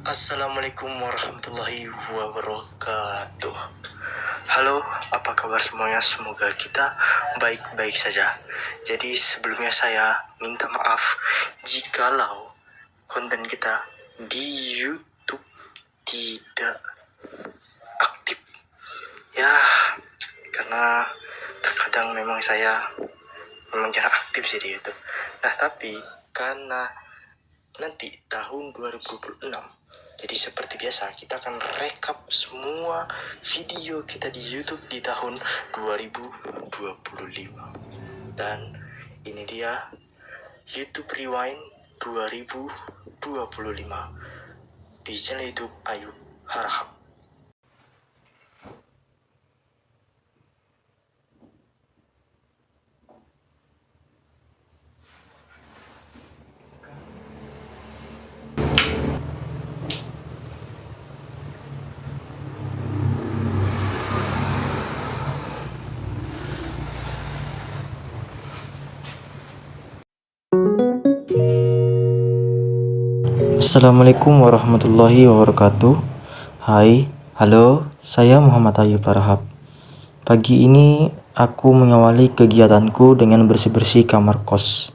Assalamualaikum warahmatullahi wabarakatuh. Halo, apa kabar semuanya? Semoga kita baik-baik saja. Jadi sebelumnya saya minta maaf jikalau konten kita di YouTube tidak aktif. Ya, karena terkadang memang saya memang jarang aktif sih di YouTube. Nah, tapi karena nanti tahun 2026, jadi seperti biasa kita akan rekap semua video kita di YouTube di tahun 2025. Dan ini dia YouTube Rewind 2025 di channel YouTube Ayu Harahap. Assalamualaikum warahmatullahi wabarakatuh. Hai, halo, saya Muhammad Ayu Harahap. Pagi ini aku mengawali kegiatanku dengan bersih-bersih kamar kos.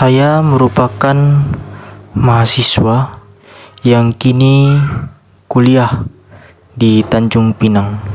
Saya merupakan mahasiswa yang kini kuliah di Tanjung Pinang.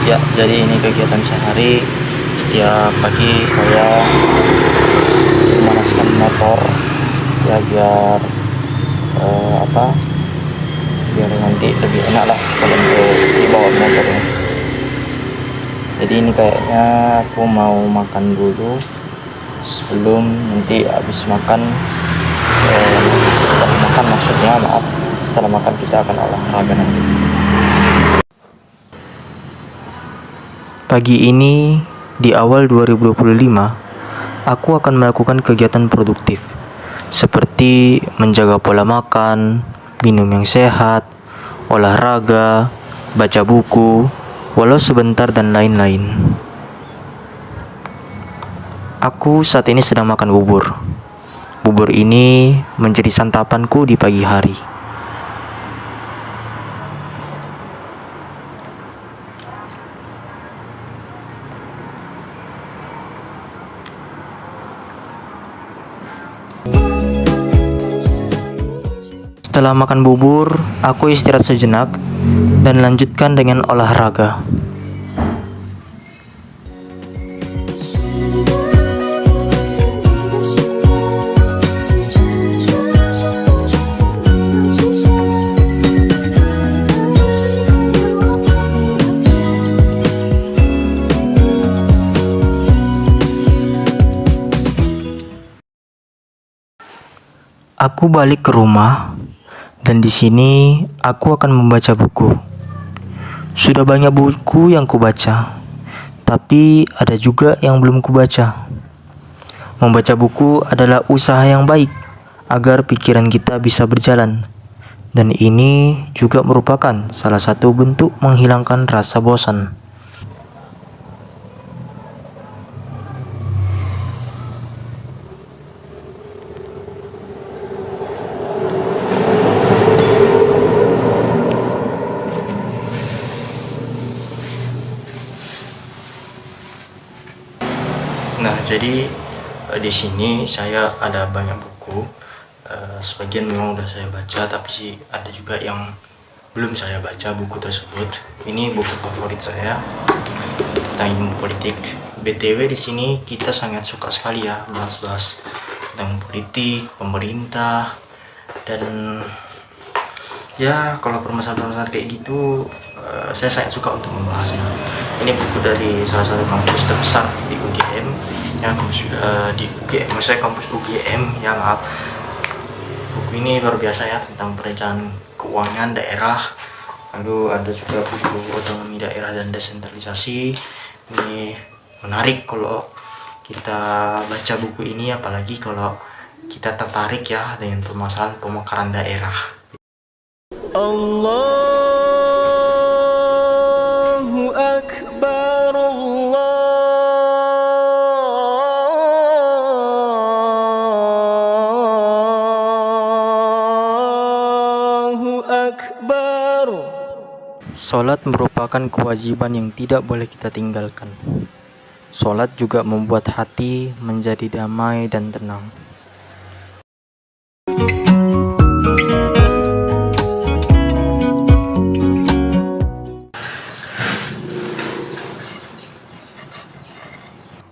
Ya, jadi ini kegiatan sehari. Setiap pagi saya memanaskan motor ya biar biar nanti lebih enak lah kalau untuk dibawa motornya. Jadi ini kayaknya aku mau makan dulu sebelum nanti habis makan. Setelah makan maksudnya, setelah makan kita akan olahraga nanti. Pagi ini, di awal 2025, aku akan melakukan kegiatan produktif, seperti menjaga pola makan, minum yang sehat, olahraga, baca buku, walau sebentar dan lain-lain. Aku saat ini sedang makan bubur. Bubur ini menjadi santapanku di pagi hari. Setelah makan bubur, aku istirahat sejenak dan lanjutkan dengan olahraga. Aku balik ke rumah dan di sini aku akan membaca buku. Sudah banyak buku yang kubaca, tapi ada juga yang belum kubaca. Membaca buku adalah usaha yang baik agar pikiran kita bisa berjalan. Dan ini juga merupakan salah satu bentuk menghilangkan rasa bosan. Nah, jadi di sini saya ada banyak buku. Sebagian memang udah saya baca, tapi sih ada juga yang belum saya baca buku tersebut. Ini buku favorit saya tentang ilmu politik. BTW di sini kita sangat suka sekali ya bahas-bahas tentang politik, pemerintah, dan ya kalau permasalahan-permasalahan kayak gitu saya sangat suka untuk membahasnya. Ini buku dari salah satu kampus terbesar di UGM, ya di UGM, maksudnya kampus UGM ya, maaf. Buku ini luar biasa ya, tentang perencanaan keuangan daerah. Lalu ada juga buku otonomi daerah dan desentralisasi. Ini menarik kalau kita baca buku ini, apalagi kalau kita tertarik ya dengan permasalahan pemekaran daerah. Allahu Akbar, Allahu Akbar. Salat merupakan kewajiban yang tidak boleh kita tinggalkan. Salat juga membuat hati menjadi damai dan tenang.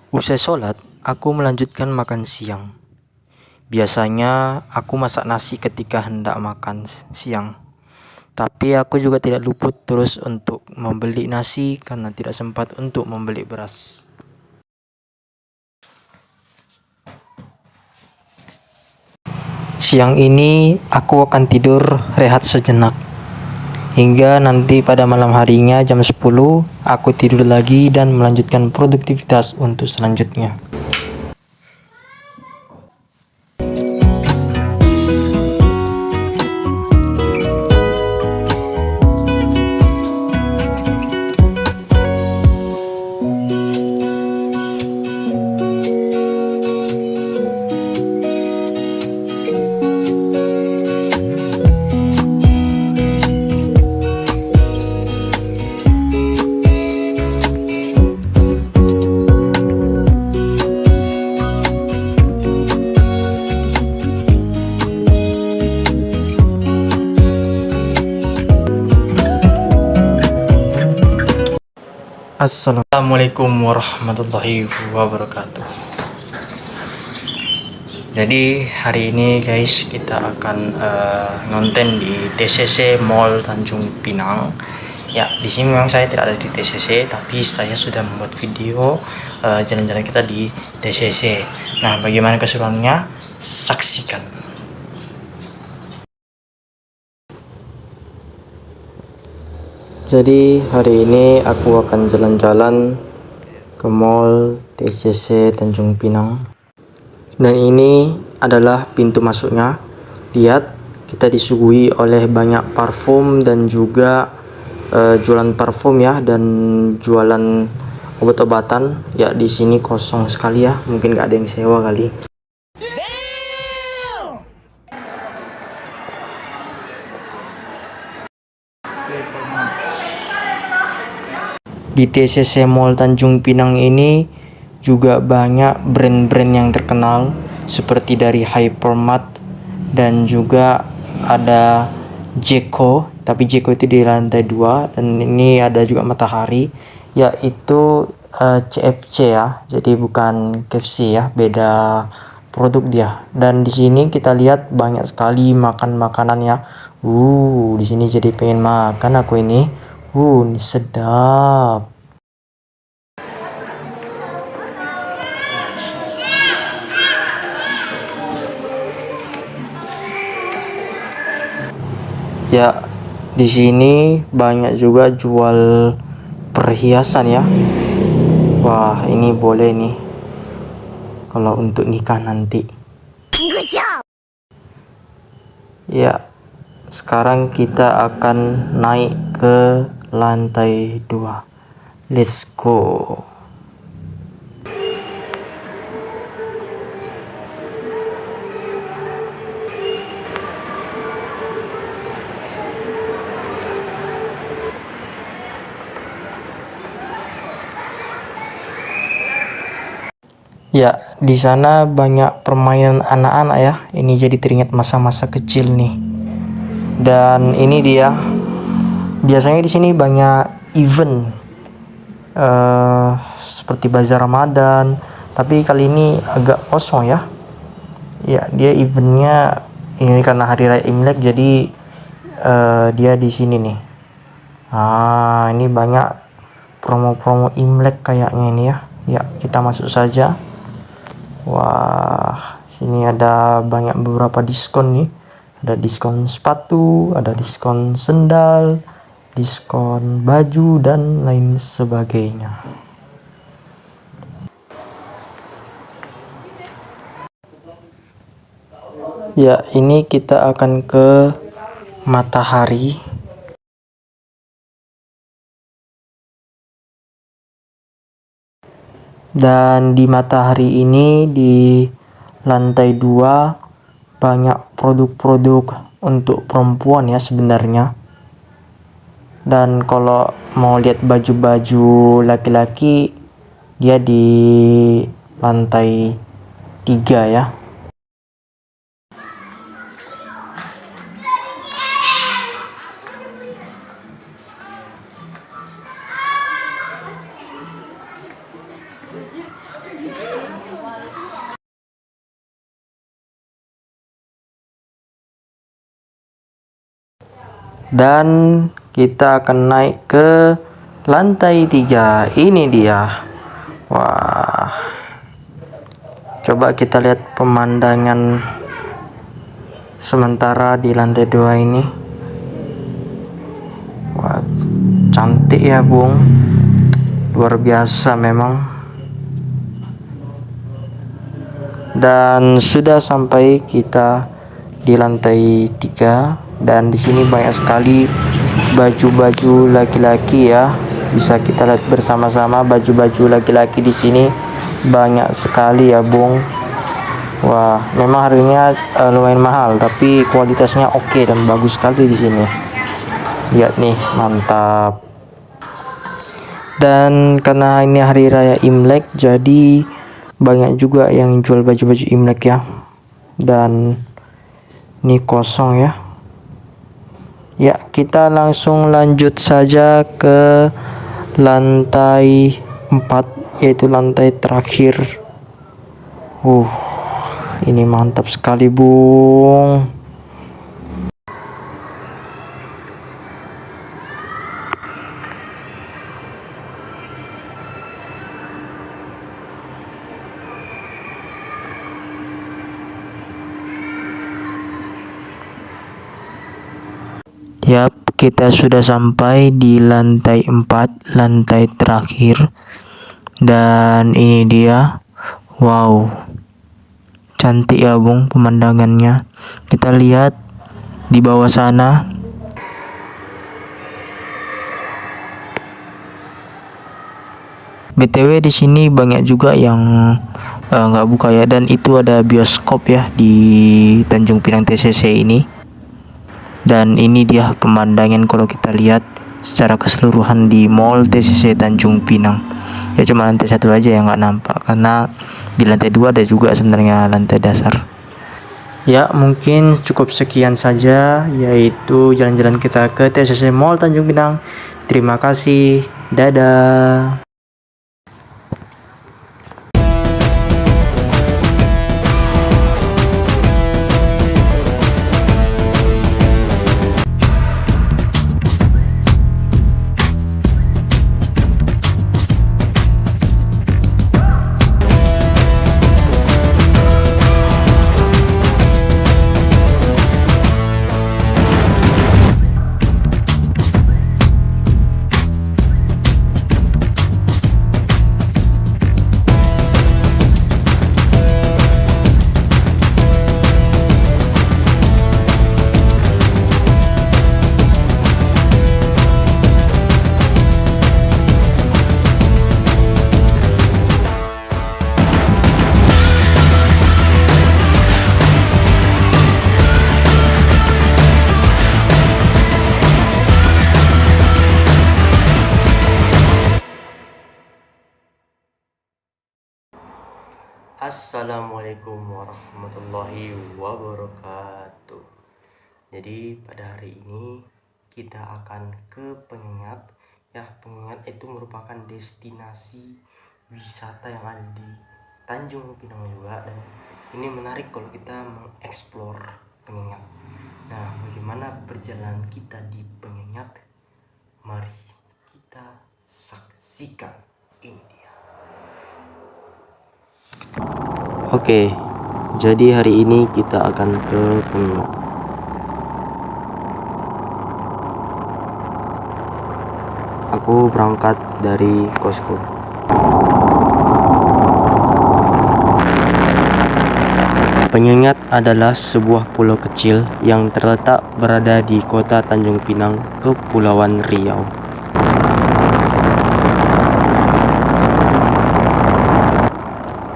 Usai sholat, aku melanjutkan makan siang. Biasanya aku masak nasi ketika hendak makan siang. Tapi aku juga tidak luput terus untuk membeli nasi karena tidak sempat untuk membeli beras. Siang ini aku akan tidur rehat sejenak. Hingga nanti pada malam harinya jam 10 aku tidur lagi dan melanjutkan produktivitas untuk selanjutnya. Assalamualaikum warahmatullahi wabarakatuh. Jadi hari ini guys kita akan ngonten di TCC Mall Tanjung Pinang. Ya, di sini memang saya tidak ada di TCC, tapi saya sudah membuat video jalan-jalan kita di TCC. Nah, bagaimana keseruannya? Saksikan. Jadi hari ini aku akan jalan-jalan ke Mall TCC Tanjung Pinang. Dan ini adalah pintu masuknya. Lihat, kita disuguhi oleh banyak parfum dan juga jualan parfum ya, dan jualan obat-obatan. Ya, di sini kosong sekali ya, mungkin gak ada yang sewa kali. Di TCC Mall Tanjung Pinang ini juga banyak brand-brand yang terkenal seperti dari Hypermart dan juga ada Jeko, tapi Jeko itu di lantai 2, dan ini ada juga Matahari, yaitu CFC ya, jadi bukan KFC ya, beda produk dia. Dan di sini kita lihat banyak sekali makan makanan ya. Di sini jadi pengen makan aku ini. Ini sedap. Di sini banyak juga jual perhiasan ya. Wah, ini boleh nih kalau untuk nikah nanti. Ya, sekarang kita akan naik ke lantai 2. Let's go. Ya, di sana banyak permainan anak-anak ya. Ini jadi teringat masa-masa kecil nih. Dan ini dia. Biasanya di sini banyak event seperti bazar Ramadan, tapi kali ini agak kosong ya. Ya, dia eventnya ini karena hari raya Imlek, jadi dia di sini nih. Ini banyak promo-promo Imlek kayaknya ini ya. Ya, kita masuk saja. Wah, sini ada beberapa diskon nih. Ada diskon sepatu, ada diskon sendal, diskon baju, dan lain sebagainya. Ya, ini kita akan ke Matahari. Dan di Matahari ini di lantai 2 banyak produk-produk untuk perempuan ya sebenarnya. Dan kalau mau lihat baju-baju laki-laki, dia di lantai 3 ya. Dan kita akan naik ke lantai 3. Ini dia. Wah, coba kita lihat pemandangan sementara di lantai 2 ini. Wah, cantik ya Bung, luar biasa memang. Dan sudah sampai kita di lantai 3. Dan di sini banyak sekali baju-baju laki-laki ya. Bisa kita lihat bersama-sama baju-baju laki-laki di sini banyak sekali ya Bung. Wah, memang harganya lumayan mahal, tapi kualitasnya oke dan bagus sekali di sini. Lihat nih, mantap. Dan karena ini hari raya Imlek, jadi banyak juga yang jual baju-baju Imlek ya. Dan ini kosong ya. Ya, kita langsung lanjut saja ke lantai 4, yaitu lantai terakhir. Ini mantap sekali Bung. Yap, kita sudah sampai di lantai 4, lantai terakhir. Dan ini dia. Wow, cantik ya Bung pemandangannya. Kita lihat di bawah sana. BTW di sini banyak juga yang nggak buka ya. Dan itu ada bioskop ya di Tanjung Pinang TCC ini. Dan ini dia pemandangan kalau kita lihat secara keseluruhan di Mall TCC Tanjung Pinang. Ya cuma lantai 1 aja yang nggak nampak, karena di lantai 2 ada juga sebenarnya lantai dasar. Ya, mungkin cukup sekian saja, yaitu jalan-jalan kita ke TCC Mall Tanjung Pinang. Terima kasih, dadah. Assalamualaikum warahmatullahi wabarakatuh. Jadi pada hari ini kita akan ke Penyengat. Ya, Penyengat itu merupakan destinasi wisata yang ada di Tanjung Pinang juga, dan ini menarik kalau kita mengeksplor Penyengat. Nah, bagaimana perjalanan kita di Penyengat? Mari kita saksikan ini dia. Oke, jadi hari ini kita akan ke Penyengat. Aku berangkat dari kosku. Penyengat adalah sebuah pulau kecil yang terletak berada di kota Tanjung Pinang, Kepulauan Riau.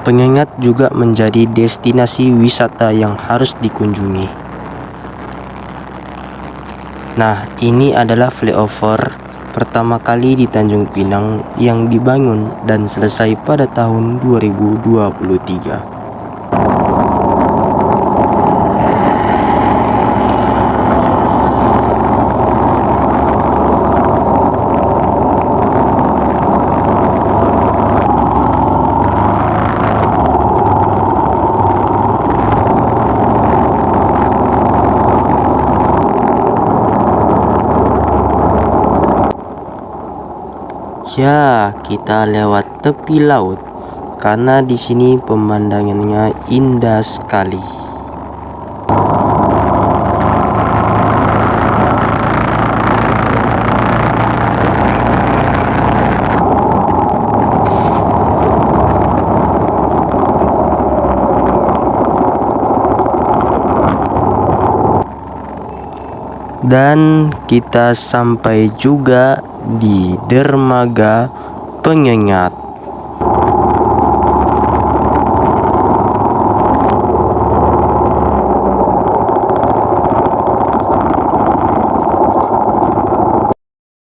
Penyengat juga menjadi destinasi wisata yang harus dikunjungi. Nah, ini adalah flyover pertama kali di Tanjung Pinang yang dibangun dan selesai pada tahun 2023. Ya, kita lewat tepi laut karena di sini pemandangannya indah sekali. Dan kita sampai juga di dermaga Penyengat.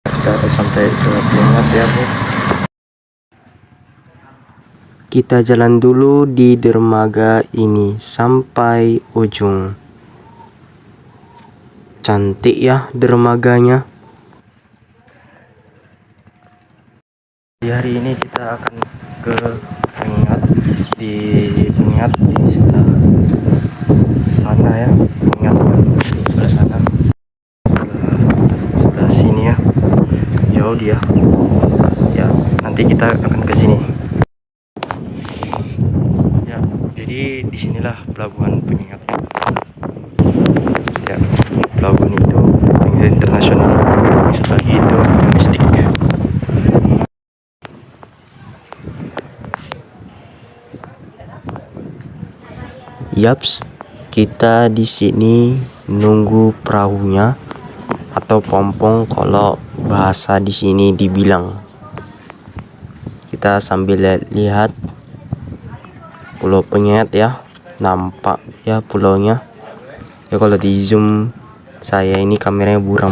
Kita sampai ke Penyengat ya, Bu. Kita jalan dulu di dermaga ini sampai ujung. Cantik ya dermaganya. Di hari ini kita akan ke Penyengat. Di Penyengat di sebelah sana ya, Penyengat di sebelah sana, sebelah sini ya, jauh dia ya. Nanti kita akan ke sini ya. Jadi disinilah pelabuhan Penyengat ya. Pelabuhan itu internasional, satu lagi itu domestik ya. Yaps, kita di sini nunggu perahunya atau pompong kalau bahasa di sini dibilang. Kita sambil lihat Pulau Penyengat ya, nampak ya pulaunya. Ya kalau di zoom saya ini kameranya buram.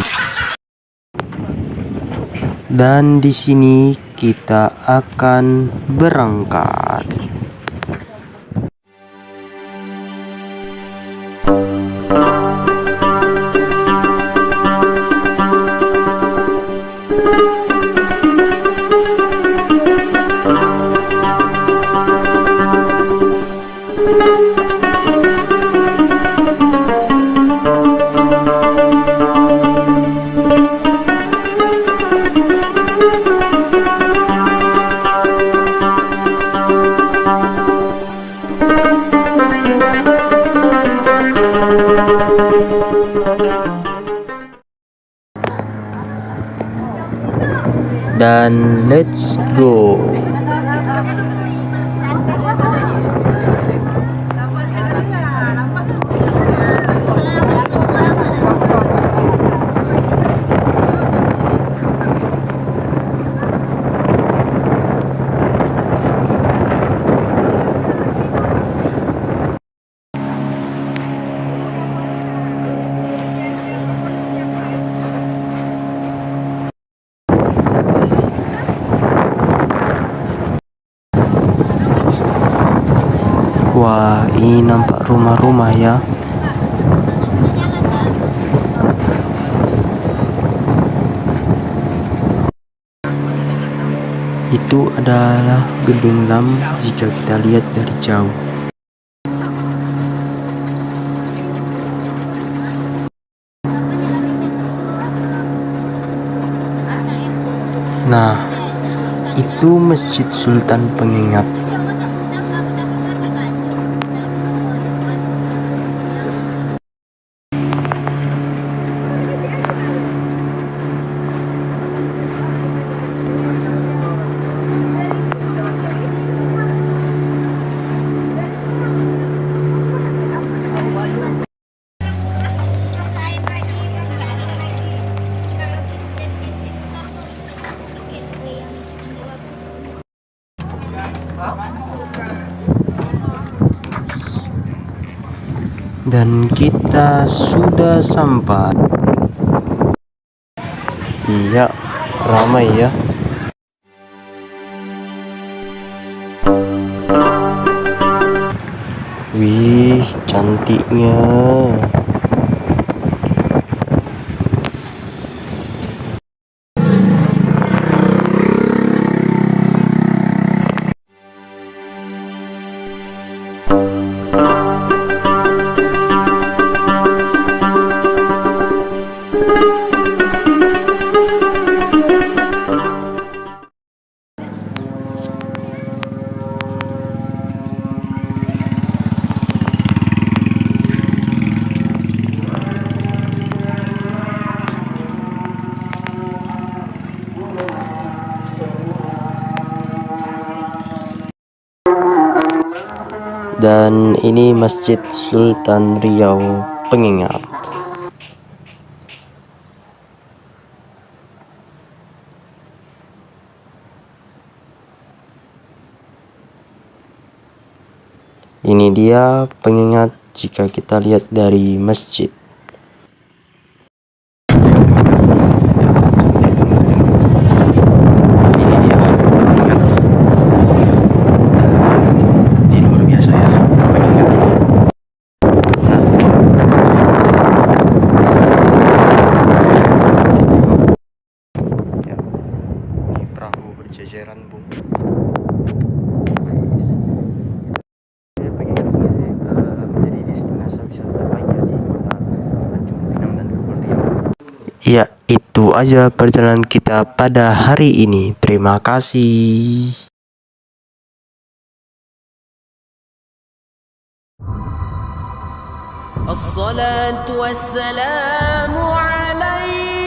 Dan di sini kita akan berangkat. Dan let's go. ini nampak rumah-rumah ya. Itu adalah gedung LAM jika kita lihat dari jauh. Nah, itu Masjid Sultan Pengingat. Dan kita sudah sampai. Iya, ramai ya. Wih, cantiknya. Dan ini Masjid Sultan Riau Pengingat. Ini dia pengingat jika kita lihat dari masjid. Jajaran Bung. Menjadi destinasi wisata terbaik di kota Tanjung Pinang dan Kepulauan Riau. Ya, itu aja perjalanan kita pada hari ini. Terima kasih. Assalatu wassalamu alaik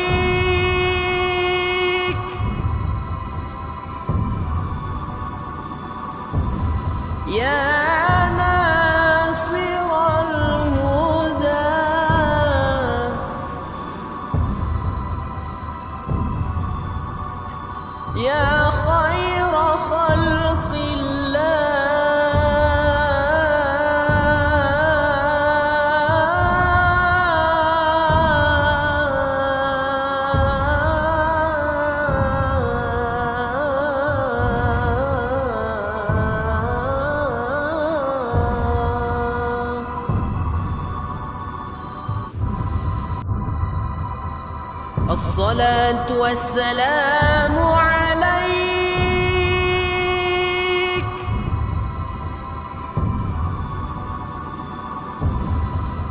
ya nasiral huda ya khaira khalqillah Assalatu wassalamu alaik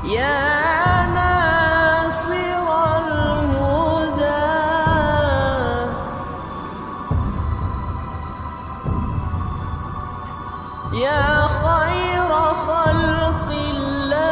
ya nasiral huda ya khaira khalqillah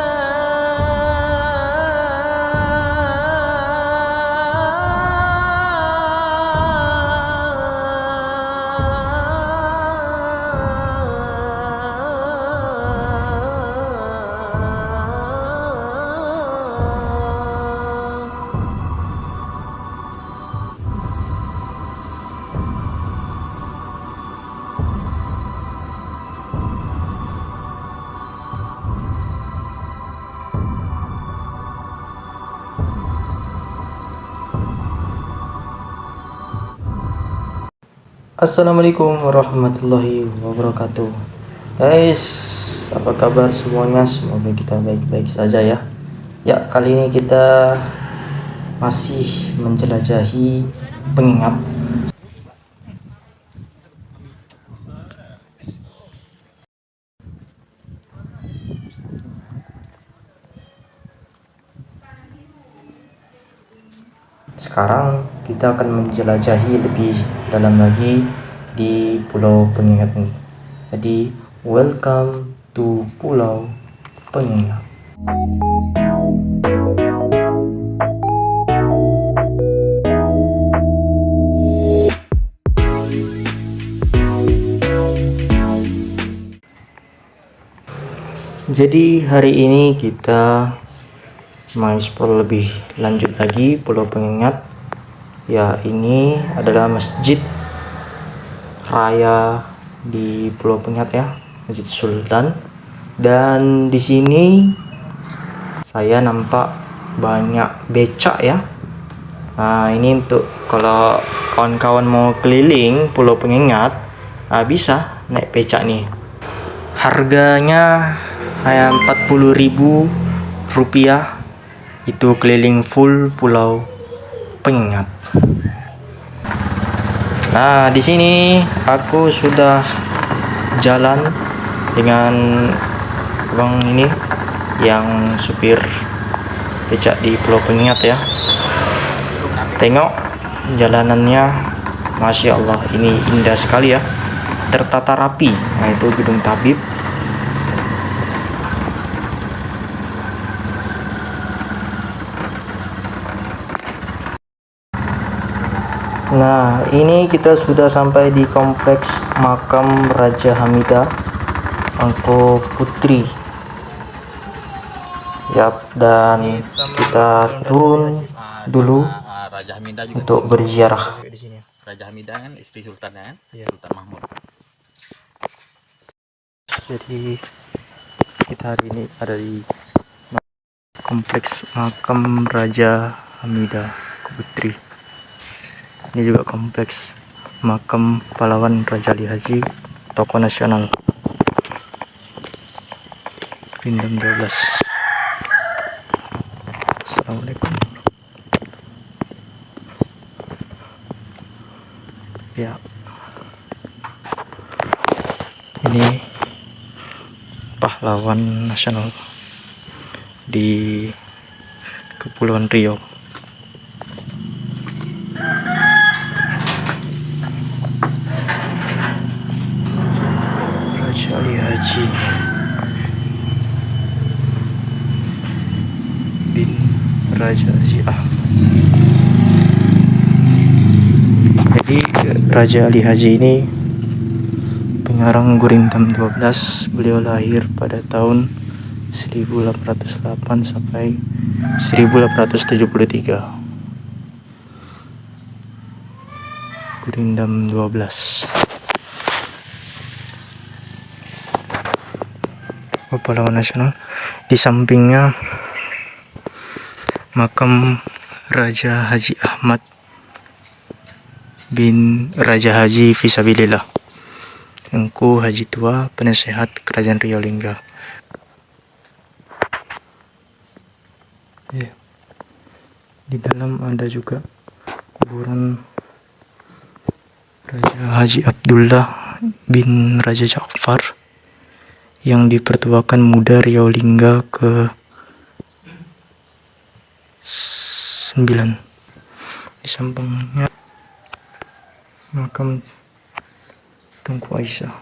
Assalamualaikum warahmatullahi wabarakatuh. Guys, apa kabar semuanya? Semoga kita baik-baik saja ya. Ya, kali ini kita masih menjelajahi pengingat. Sekarang kita akan menjelajahi lebih dalam lagi di Pulau Penyengat ini. Jadi, welcome to Pulau Penyengat. Jadi hari ini kita mengeksplor lebih lanjut lagi Pulau Penyengat. Ya, ini adalah masjid raya di Pulau Penyengat ya, Masjid Sultan. Dan di sini saya nampak banyak becak ya. Nah, ini untuk kalau kawan-kawan mau keliling Pulau Penyengat, bisa naik becak nih. Harganya hanya Rp40.000, itu keliling full Pulau Penyengat. Nah, di sini aku sudah jalan dengan abang ini yang supir becak di Pulau Penyengat ya. Tengok jalanannya, Masya Allah, ini indah sekali ya, tertata rapi. Nah, itu gedung tabib. Nah, ini kita sudah sampai di kompleks makam Raja Hamidah Angko Putri. Yap, dan kita turun dulu Raja Hamidah juga untuk berziarah. Raja Hamidah kan istri Sultan kan? Ya. Sultan Mahmud. Jadi kita hari ini ada di kompleks makam Raja Hamidah Angko Putri. Ini juga kompleks makam pahlawan Raja Ali Haji, tokoh nasional. Rindam 12. Assalamualaikum. Ya. Ini pahlawan nasional di Kepulauan Riau. Raja Ali Haji bin Raja Haji Jadi Raja Ali Haji ini penyerang Gurindam 12. Beliau lahir pada tahun 1808 sampai 1873. Gurindam 12. Pahlawan nasional. Di sampingnya makam Raja Haji Ahmad bin Raja Haji Fisabilillah, Engku Haji Tua, penasehat Kerajaan Riau Lingga. Ya. Di dalam ada juga kuburan Raja Haji Abdullah bin Raja Ja'far yang dipertuakan muda Riau Lingga ke 9. Di sampingnya makam Tengku Aisyah.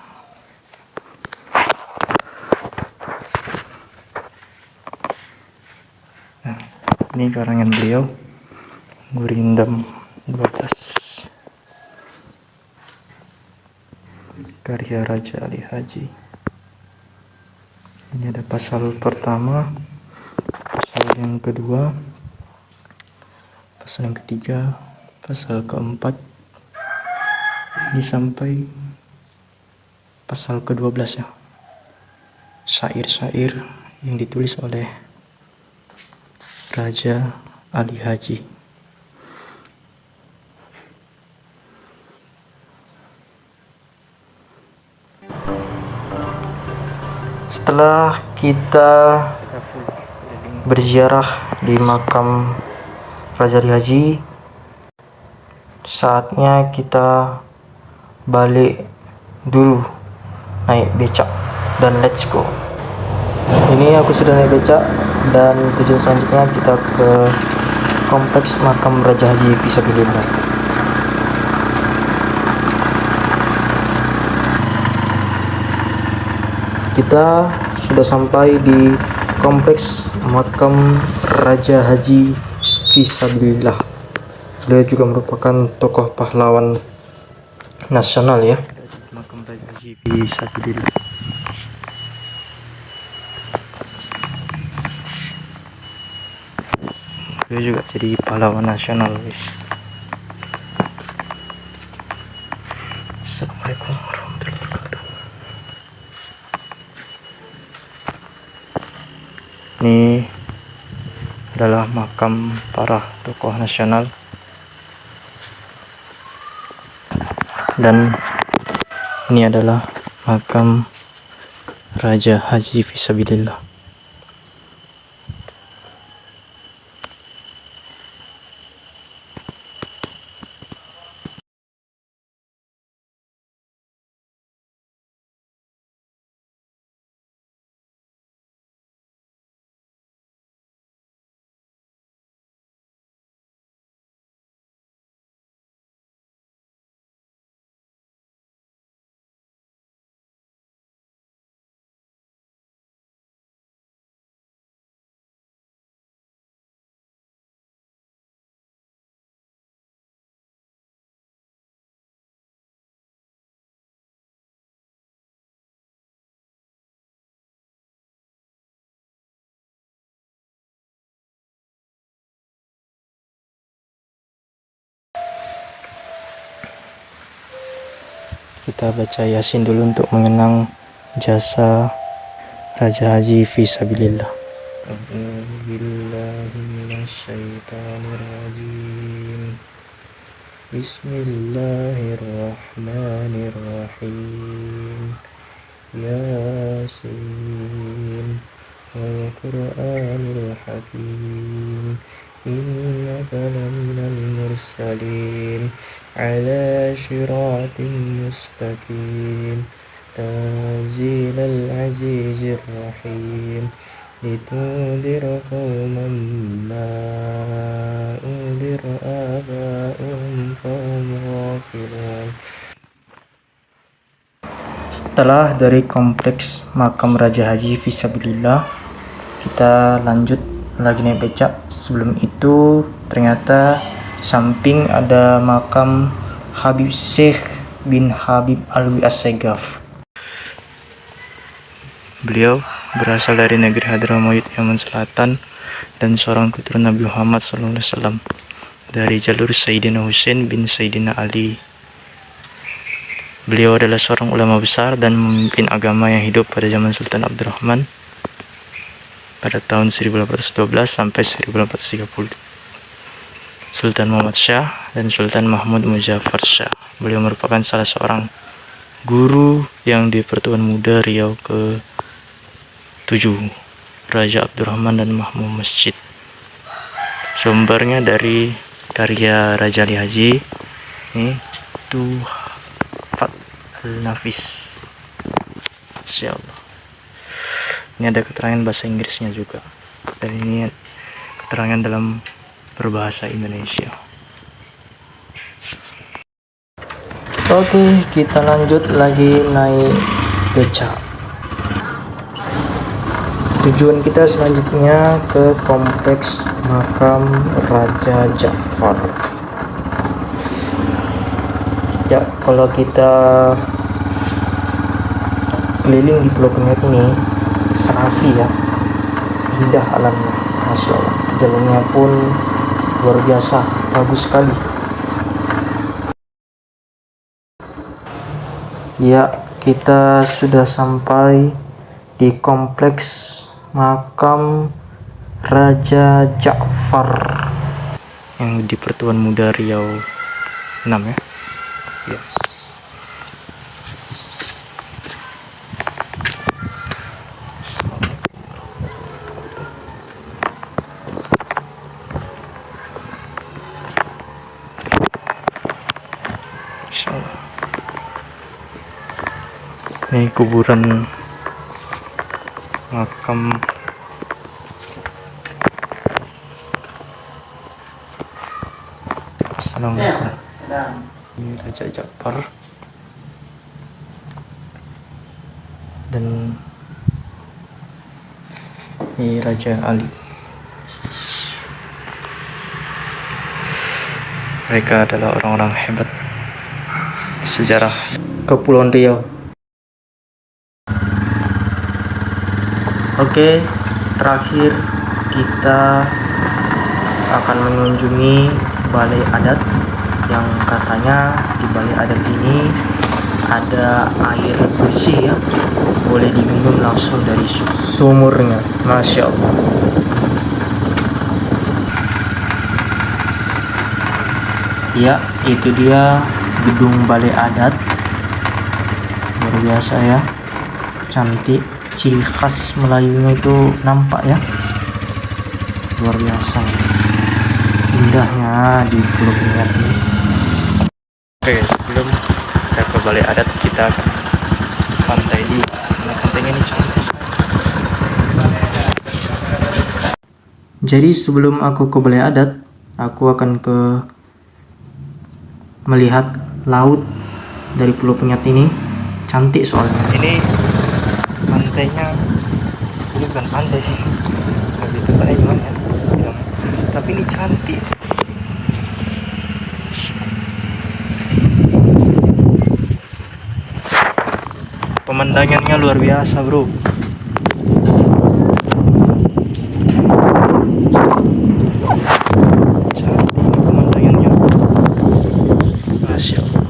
Nah, ini karangan beliau, Gurindam 12, karya Raja Ali Haji. Ini ada pasal pertama, pasal yang kedua, pasal yang ketiga, pasal keempat, ini sampai pasal ke-12 ya. Syair-syair yang ditulis oleh Raja Ali Haji. Setelah kita berziarah di makam Raja Haji, saatnya kita balik dulu naik becak dan let's go. Ini aku sudah naik becak dan tujuan selanjutnya kita ke kompleks makam Raja Haji Fisabilillah. Kita sudah sampai di kompleks makam Raja Haji Fisabilillah. Beliau juga merupakan tokoh pahlawan nasional ya. Makam Raja Haji Fisabilillah. Beliau juga jadi pahlawan nasional, guys. Assalamualaikum warahmatullahi wabarakatuh. Ini adalah makam para tokoh nasional, dan ini adalah makam Raja Haji Fisabilillah. Kita baca Yasin dulu untuk mengenang jasa Raja Haji Fisabilillah. Bismillahirrahmanirrahim. Bismillahirrahmanirrahim. Yasin wal Qur'anil Hakim. إنك لمن المرسلين على صراط مستقيم تنزيل العزيز الرحيم لتنذر قوما ما أنذر آباؤهم فهم غافلون. Setelah dari kompleks makam Raja Haji Fisabilillah, kita lanjut lagi naik becak. Sebelum itu ternyata samping ada makam Habib Syekh bin Habib Alwi Assegaf. Beliau berasal dari negeri Hadramaut Yaman Selatan dan seorang keturunan Nabi Muhammad SAW dari jalur Sayyidina Husain bin Sayyidina Ali. Beliau adalah seorang ulama besar dan memimpin agama yang hidup pada zaman Sultan Abdurrahman pada tahun 1812 sampai 1830. Sultan Muhammad Shah dan Sultan Mahmud Muzaffar Shah. Beliau merupakan salah seorang guru yang di Pertuan Muda Riau ke-7, Raja Abdurrahman dan Mahmud Masjid. Sumbernya dari karya Raja Ali Haji, ini Tuhfat Al-Nafis. Insyaallah. Ini ada keterangan bahasa Inggrisnya juga, dan ini keterangan dalam berbahasa Indonesia. Oke, kita lanjut lagi naik becak. Tujuan kita selanjutnya ke kompleks makam Raja Ja'far. Ya, kalau kita keliling di Pulau Kenyot ini serasi ya, indah alamnya, masya Allah. Jalannya pun luar biasa, bagus sekali. Ya, kita sudah sampai di kompleks makam Raja Ja'far yang di Pertuan Muda Riau 6 ya. Masya Allah. Ini kuburan makam Assalamualaikum. Ini Raja Ja'far dan ini Raja Ali. Mereka adalah orang-orang hebat sejarah Kepulauan Riau. Oke, terakhir kita akan mengunjungi balai adat yang katanya di balai adat ini ada air bersih ya, boleh diminum langsung dari sumurnya. Masya Allah. Ya, itu dia gedung balai adat, luar biasa ya, cantik, ciri khas Melayunya itu nampak ya, luar biasa indahnya di Pulau Penyat ini. Oke, sebelum kita ke balai adat kita akan pantai dulu. Nah, pantainya ini cantik. Jadi sebelum aku ke balai adat, aku akan melihat laut dari Pulau Penyat ini. Cantik soalnya. Ini pantainya, ini bukan pantai sih, lebih tepatnya gimana ya, tapi ini cantik. Pemandangannya luar biasa bro. Cantik pemandangannya, Masya Allah.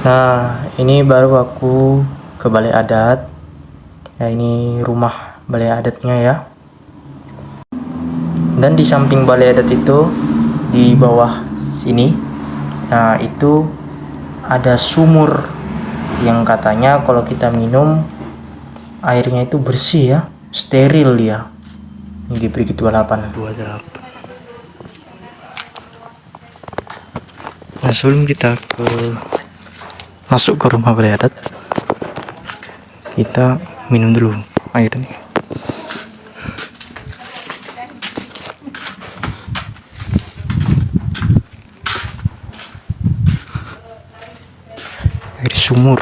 Nah, ini baru aku ke balai adat. Ya, ini rumah balai adatnya ya. Dan di samping balai adat itu, di bawah sini, nah itu ada sumur yang katanya kalau kita minum airnya itu bersih ya, steril ya. Ini diberi 28. Nah, sebelum kita masuk ke rumah balai adat, kita minum dulu air ini. Air sumur.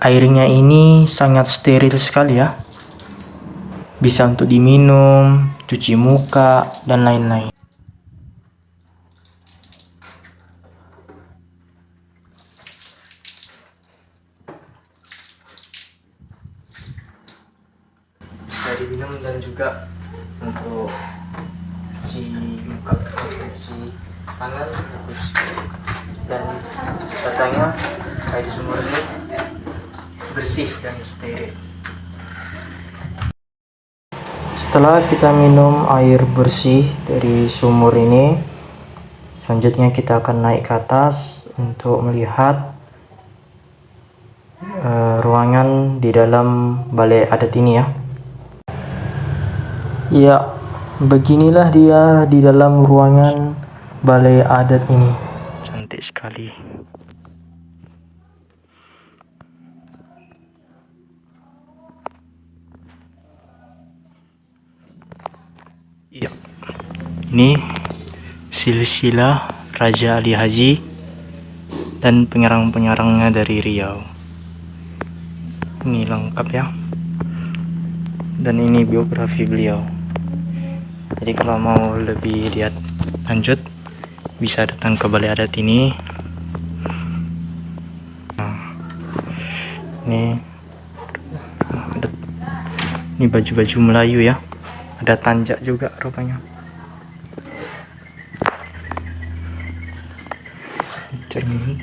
Airnya ini sangat steril sekali ya. Bisa untuk diminum, cuci muka, dan lain-lain. Bisa diminum dan juga untuk cuci muka, cuci tangan, dan katanya air sumur ini bersih dan steril. Setelah kita minum air bersih dari sumur ini, selanjutnya kita akan naik ke atas untuk melihat ruangan di dalam balai adat ini ya. Ya, beginilah dia di dalam ruangan balai adat ini. Cantik sekali. Ya, ini silsilah Raja Ali Haji dan pengarang-pengarangnya dari Riau. Ini lengkap ya. Dan ini biografi beliau. Jadi kalau mau lebih lihat lanjut, bisa datang ke balai adat ini. Nah, ini baju-baju Melayu ya. Ada tanjak juga rupanya. Cermin.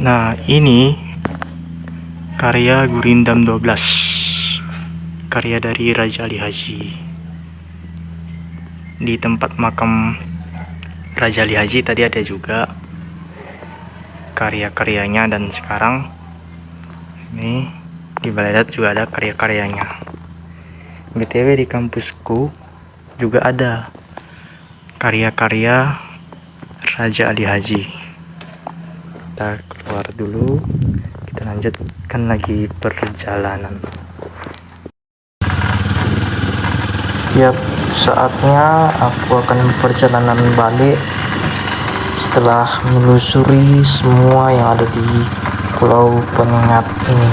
Nah, ini karya Gurindam 12, karya dari Raja Ali Haji. Di tempat makam Raja Ali Haji tadi ada juga karya-karyanya, dan sekarang ini di Balai Dat juga ada karya-karyanya. BTW di kampusku juga ada karya-karya Raja Ali Haji. Kita keluar dulu, kita lanjutkan lagi perjalanan. Yap, saatnya aku akan perjalanan balik setelah menelusuri semua yang ada di Pulau Penyengat ini.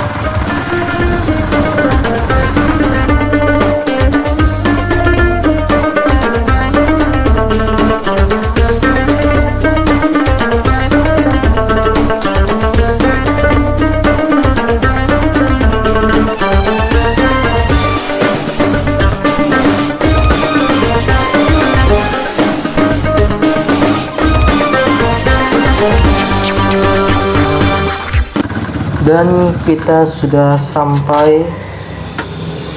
Dan kita sudah sampai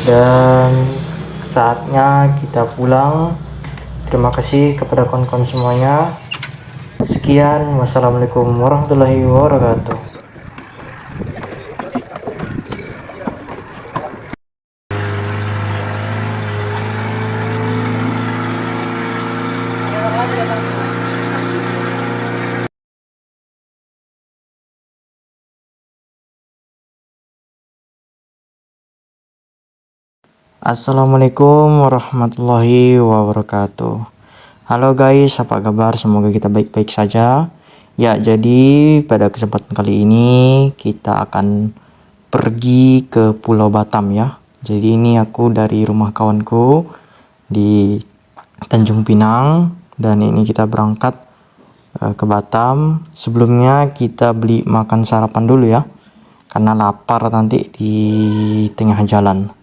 dan saatnya kita pulang. Terima kasih kepada kawan-kawan semuanya. Sekian, wassalamualaikum warahmatullahi wabarakatuh. Assalamualaikum warahmatullahi wabarakatuh. Halo guys, apa kabar? Semoga kita baik-baik saja. Ya, jadi pada kesempatan kali ini kita akan pergi ke Pulau Batam ya. Jadi ini aku dari rumah kawanku di Tanjung Pinang, dan ini kita berangkat ke Batam. Sebelumnya kita beli makan sarapan dulu ya, karena lapar nanti di tengah jalan.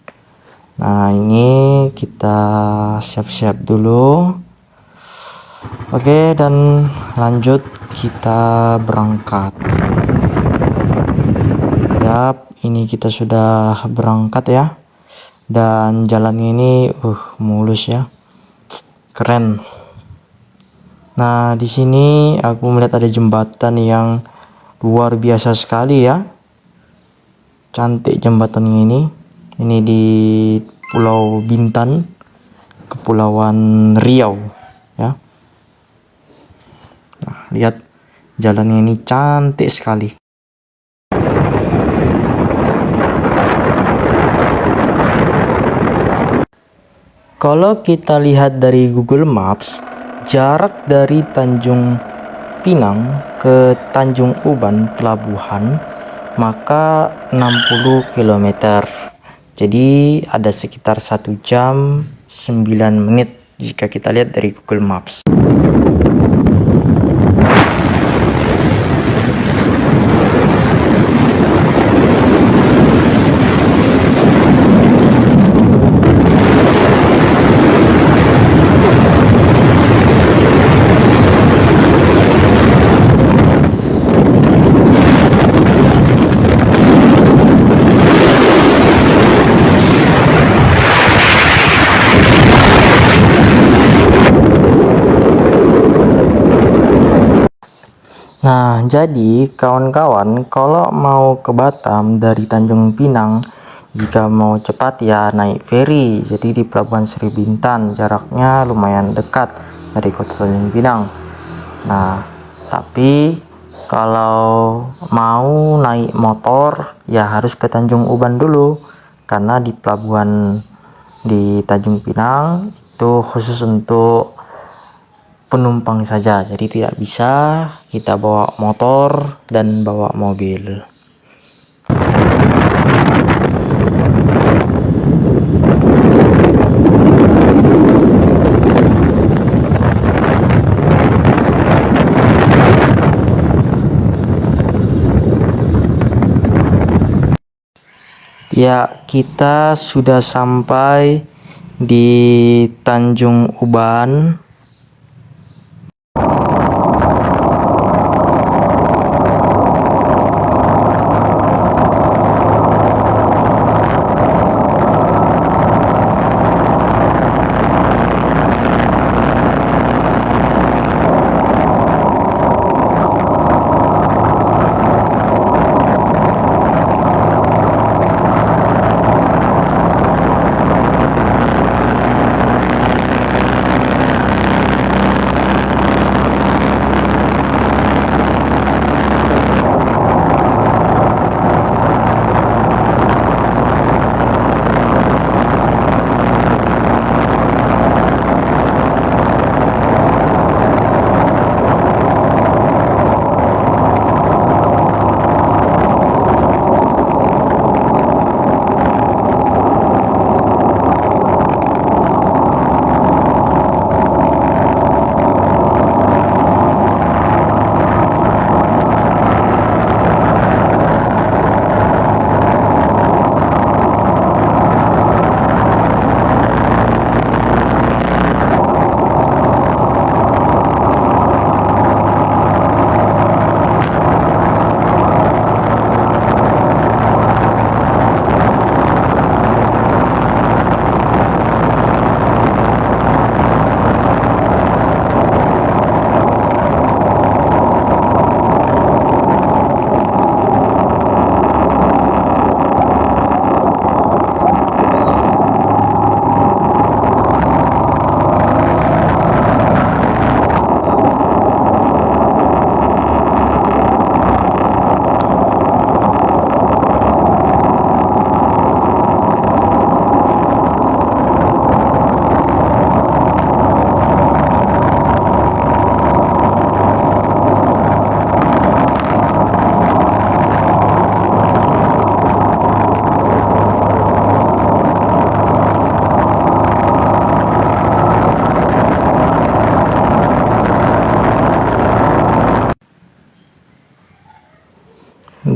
Nah, ini kita siap-siap dulu. Oke, dan lanjut kita berangkat. Yap, ini kita sudah berangkat ya. Dan jalan ini mulus ya. Keren. Nah, di sini aku melihat ada jembatan yang luar biasa sekali ya. Cantik jembatan ini. Ini di Pulau Bintan, Kepulauan Riau ya. Nah, lihat jalannya ini cantik sekali. Kalau kita lihat dari Google Maps, jarak dari Tanjung Pinang ke Tanjung Uban pelabuhan maka 60 km. Jadi ada sekitar 1 jam 9 menit jika kita lihat dari Google Maps. Nah, jadi kawan-kawan, kalau mau ke Batam dari Tanjung Pinang, jika mau cepat ya naik feri. Jadi di Pelabuhan Sri Bintan, jaraknya lumayan dekat dari kota Tanjung Pinang. Nah, tapi kalau mau naik motor ya harus ke Tanjung Uban dulu, karena di pelabuhan di Tanjung Pinang itu khusus untuk penumpang saja, jadi tidak bisa kita bawa motor dan bawa mobil. Ya, kita sudah sampai di Tanjung Uban.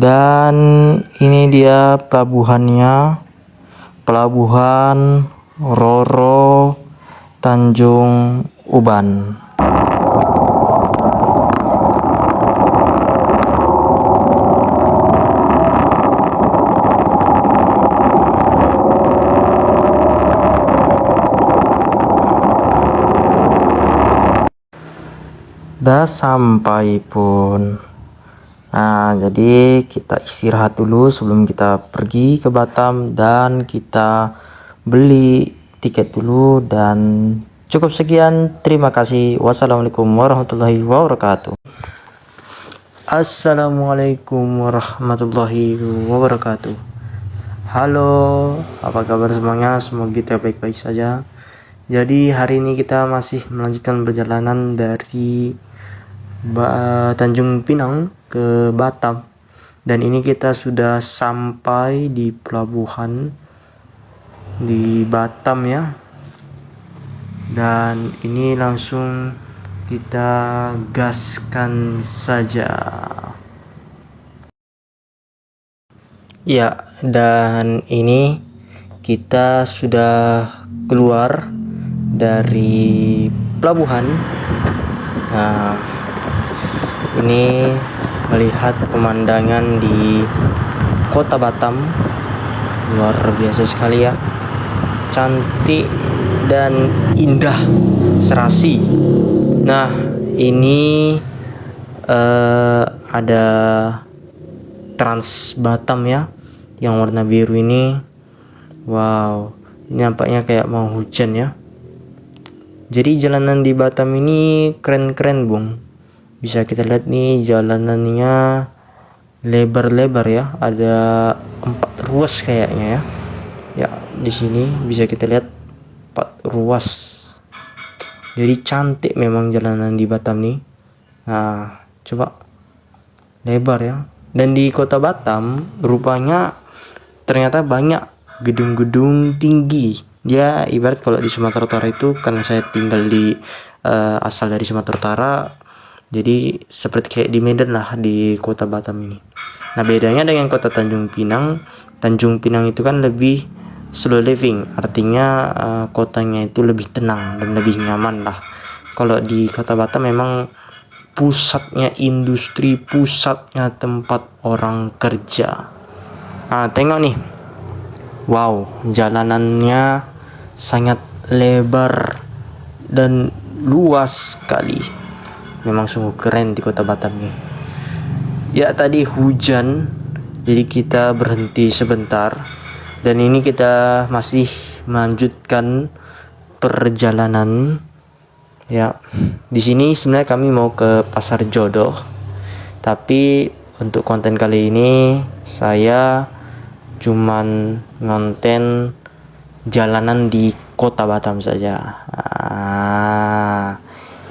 Dan ini dia pelabuhannya, Pelabuhan Roro Tanjung Uban. Dah sampai pun. Nah, jadi kita istirahat dulu sebelum kita pergi ke Batam dan kita beli tiket dulu. Dan cukup sekian, terima kasih. Wassalamualaikum warahmatullahi wabarakatuh. Assalamualaikum warahmatullahi wabarakatuh. Halo, apa kabar semuanya? Semoga kita baik-baik saja. Jadi hari ini kita masih melanjutkan perjalanan dari Tanjung Pinang ke Batam. Dan ini kita sudah sampai di pelabuhan di Batam ya. Dan ini langsung kita gaskan saja. Ya, dan ini kita sudah keluar dari pelabuhan. Nah, ini melihat pemandangan di kota Batam, luar biasa sekali ya, cantik dan indah serasi. Nah, ini ada Trans Batam ya, yang warna biru ini. Wow, ini nampaknya kayak mau hujan ya. Jadi jalanan di Batam ini keren-keren bung. Bisa kita lihat nih jalanannya lebar-lebar ya, ada 4 ruas kayaknya ya. Ya, di sini bisa kita lihat 4 ruas. Jadi cantik memang jalanan di Batam nih. Nah, coba lebar ya. Dan di kota Batam rupanya ternyata banyak gedung-gedung tinggi. Dia ibarat kalau di Sumatera Utara itu, karena saya tinggal di asal dari Sumatera Utara, jadi seperti kayak di Medan lah di kota Batam ini. Nah, bedanya dengan kota Tanjung Pinang. Tanjung Pinang itu kan lebih slow living, artinya kotanya itu lebih tenang dan lebih nyaman lah. Kalau di kota Batam memang pusatnya industri, pusatnya tempat orang kerja. Nah, tengok nih. Wow, jalanannya sangat lebar dan luas sekali. Memang sungguh keren di kota Batam nih. Ya, tadi hujan, jadi kita berhenti sebentar. Dan ini kita masih melanjutkan perjalanan. Ya, di sini sebenarnya kami mau ke Pasar Jodoh. Tapi untuk konten kali ini saya cuman ngonten jalanan di kota Batam saja.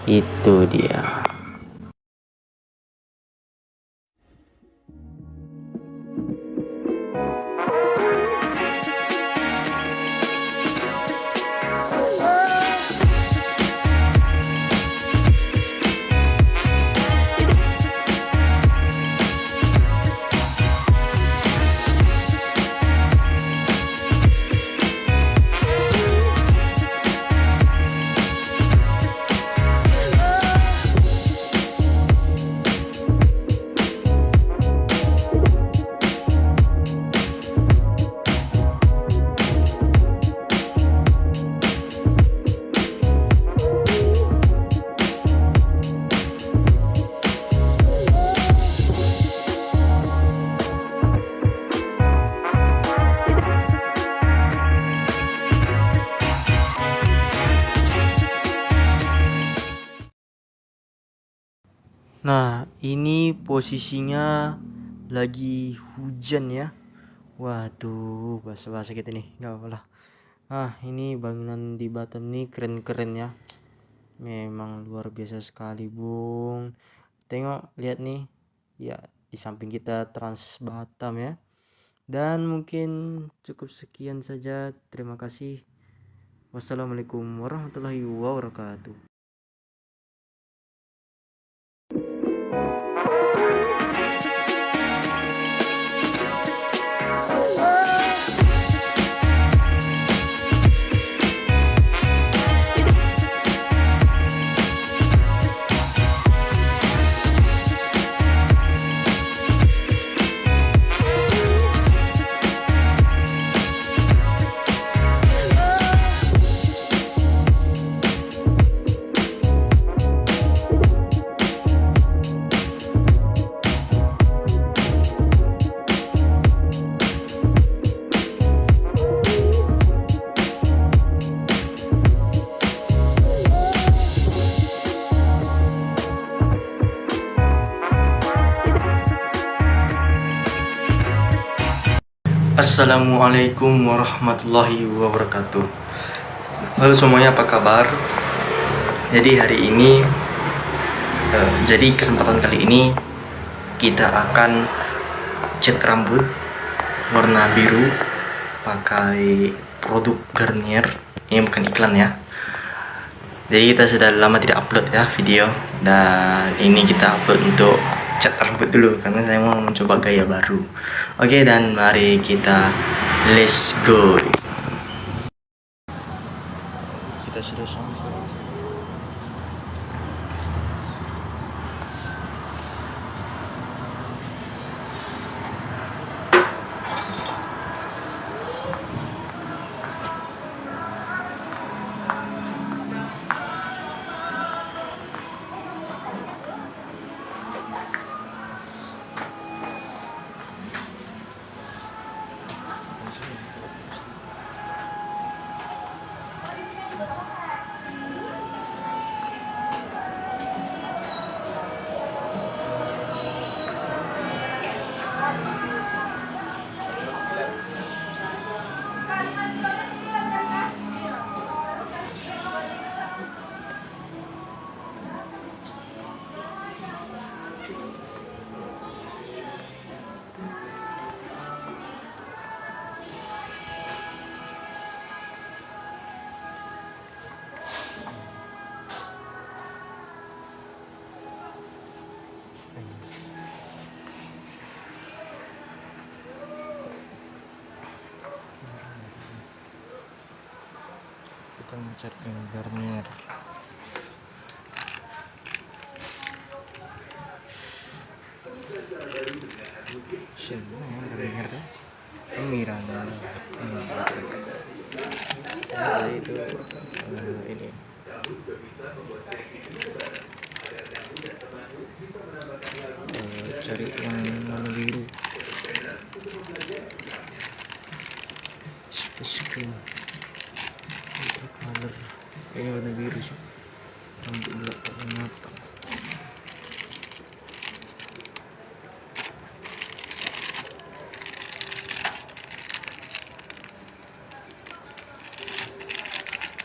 Itu dia. Nah, ini posisinya lagi hujan ya. Waduh, basah-basah kita nih, nggak apa-apa lah. Ah, ini bangunan di Batam nih keren-keren ya. Memang luar biasa sekali, Bung. Tengok, lihat nih. Ya, di samping kita Trans Batam ya. Dan mungkin cukup sekian saja. Terima kasih. Wassalamualaikum warahmatullahi wabarakatuh. Assalamualaikum warahmatullahi wabarakatuh. Halo semuanya, apa kabar? Jadi hari ini jadi kesempatan kali ini kita akan cat rambut warna biru pakai produk Garnier. Ini bukan iklan ya. Jadi kita sudah lama tidak upload ya video, dan ini kita upload untuk cat rambut dulu karena saya mau mencoba gaya baru. Oke, dan mari kita let's go. Kita sudah sampai. Kita mencari Garnier. Garnier tuh Miranda. Itu ini. Cari yang warna biru. Screen. Color ini warna biru sih, rambut belakang mata.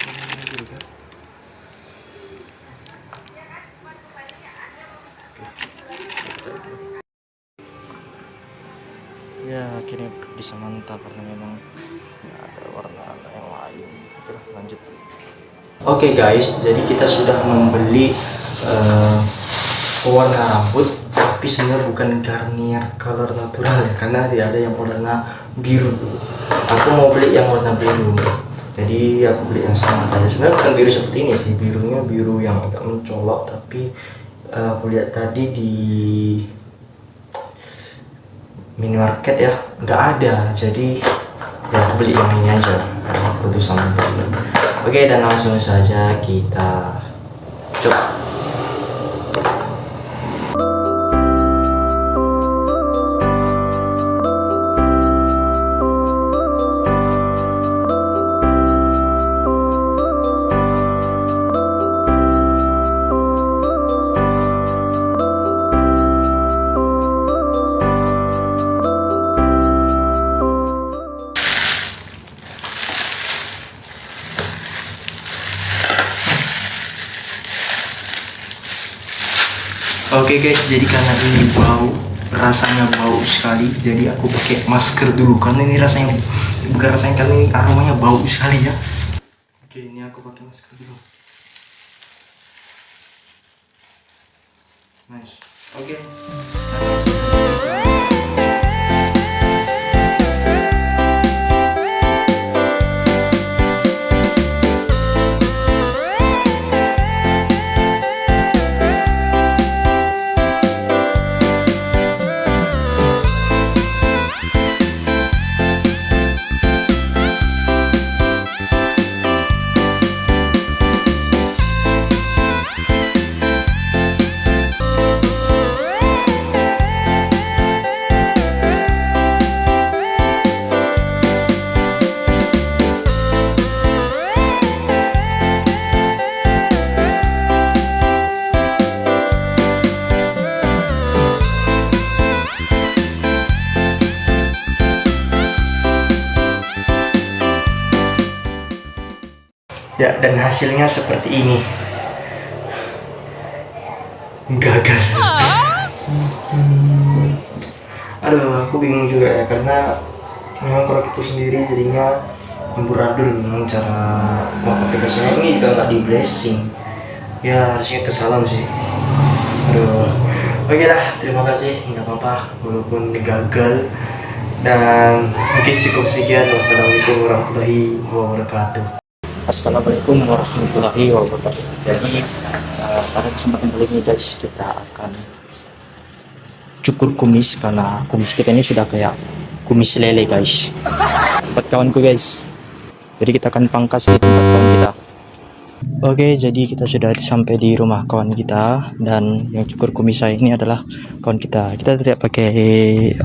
Warna biru kan? Ya akhirnya bisa mantap karena memang ada warna yang lain. Oke, lanjut. Oke guys, jadi kita sudah membeli pewarna rambut, tapi sebenarnya bukan Garnier color natural ya, karena tidak ada yang warna biru. Aku mau beli yang warna biru, jadi aku beli yang sama aja. Sebenarnya bukan biru seperti ini sih, birunya biru yang agak mencolok, tapi aku lihat tadi di minimarket ya nggak ada, jadi ya aku beli yang ini aja karena keputusan untuk ini. Oke, dan langsung saja kita coba. Oke guys, jadi karena ini rasanya bau sekali, jadi aku pakai masker dulu karena ini rasanya bukan rasanya, karena ini aromanya bau sekali ya. Oke, ini aku pakai masker dulu. Nice. Oke. Ya, dan hasilnya seperti ini. Gagal. Aduh, aku bingung juga ya, karena memang kalau itu sendiri jadinya amburadul memang cara aplikasinya ini juga nggak di blessing. Ya harusnya kesalahan sih. Aduh, oke lah, terima kasih, nggak apa-apa walaupun gagal. Dan mungkin cukup sekian. Wassalamualaikum warahmatullahi wabarakatuh. Assalamualaikum warahmatullahi wabarakatuh. Jadi pada kesempatan kali ini guys, kita akan cukur kumis karena kumis kita ini sudah kayak kumis lele guys. Buat kawanku guys. Jadi kita akan pangkas di tempat kawan kita. Oke, jadi kita sudah sampai di rumah kawan kita, dan yang cukur kumis saya ini adalah kawan kita. Kita tidak pakai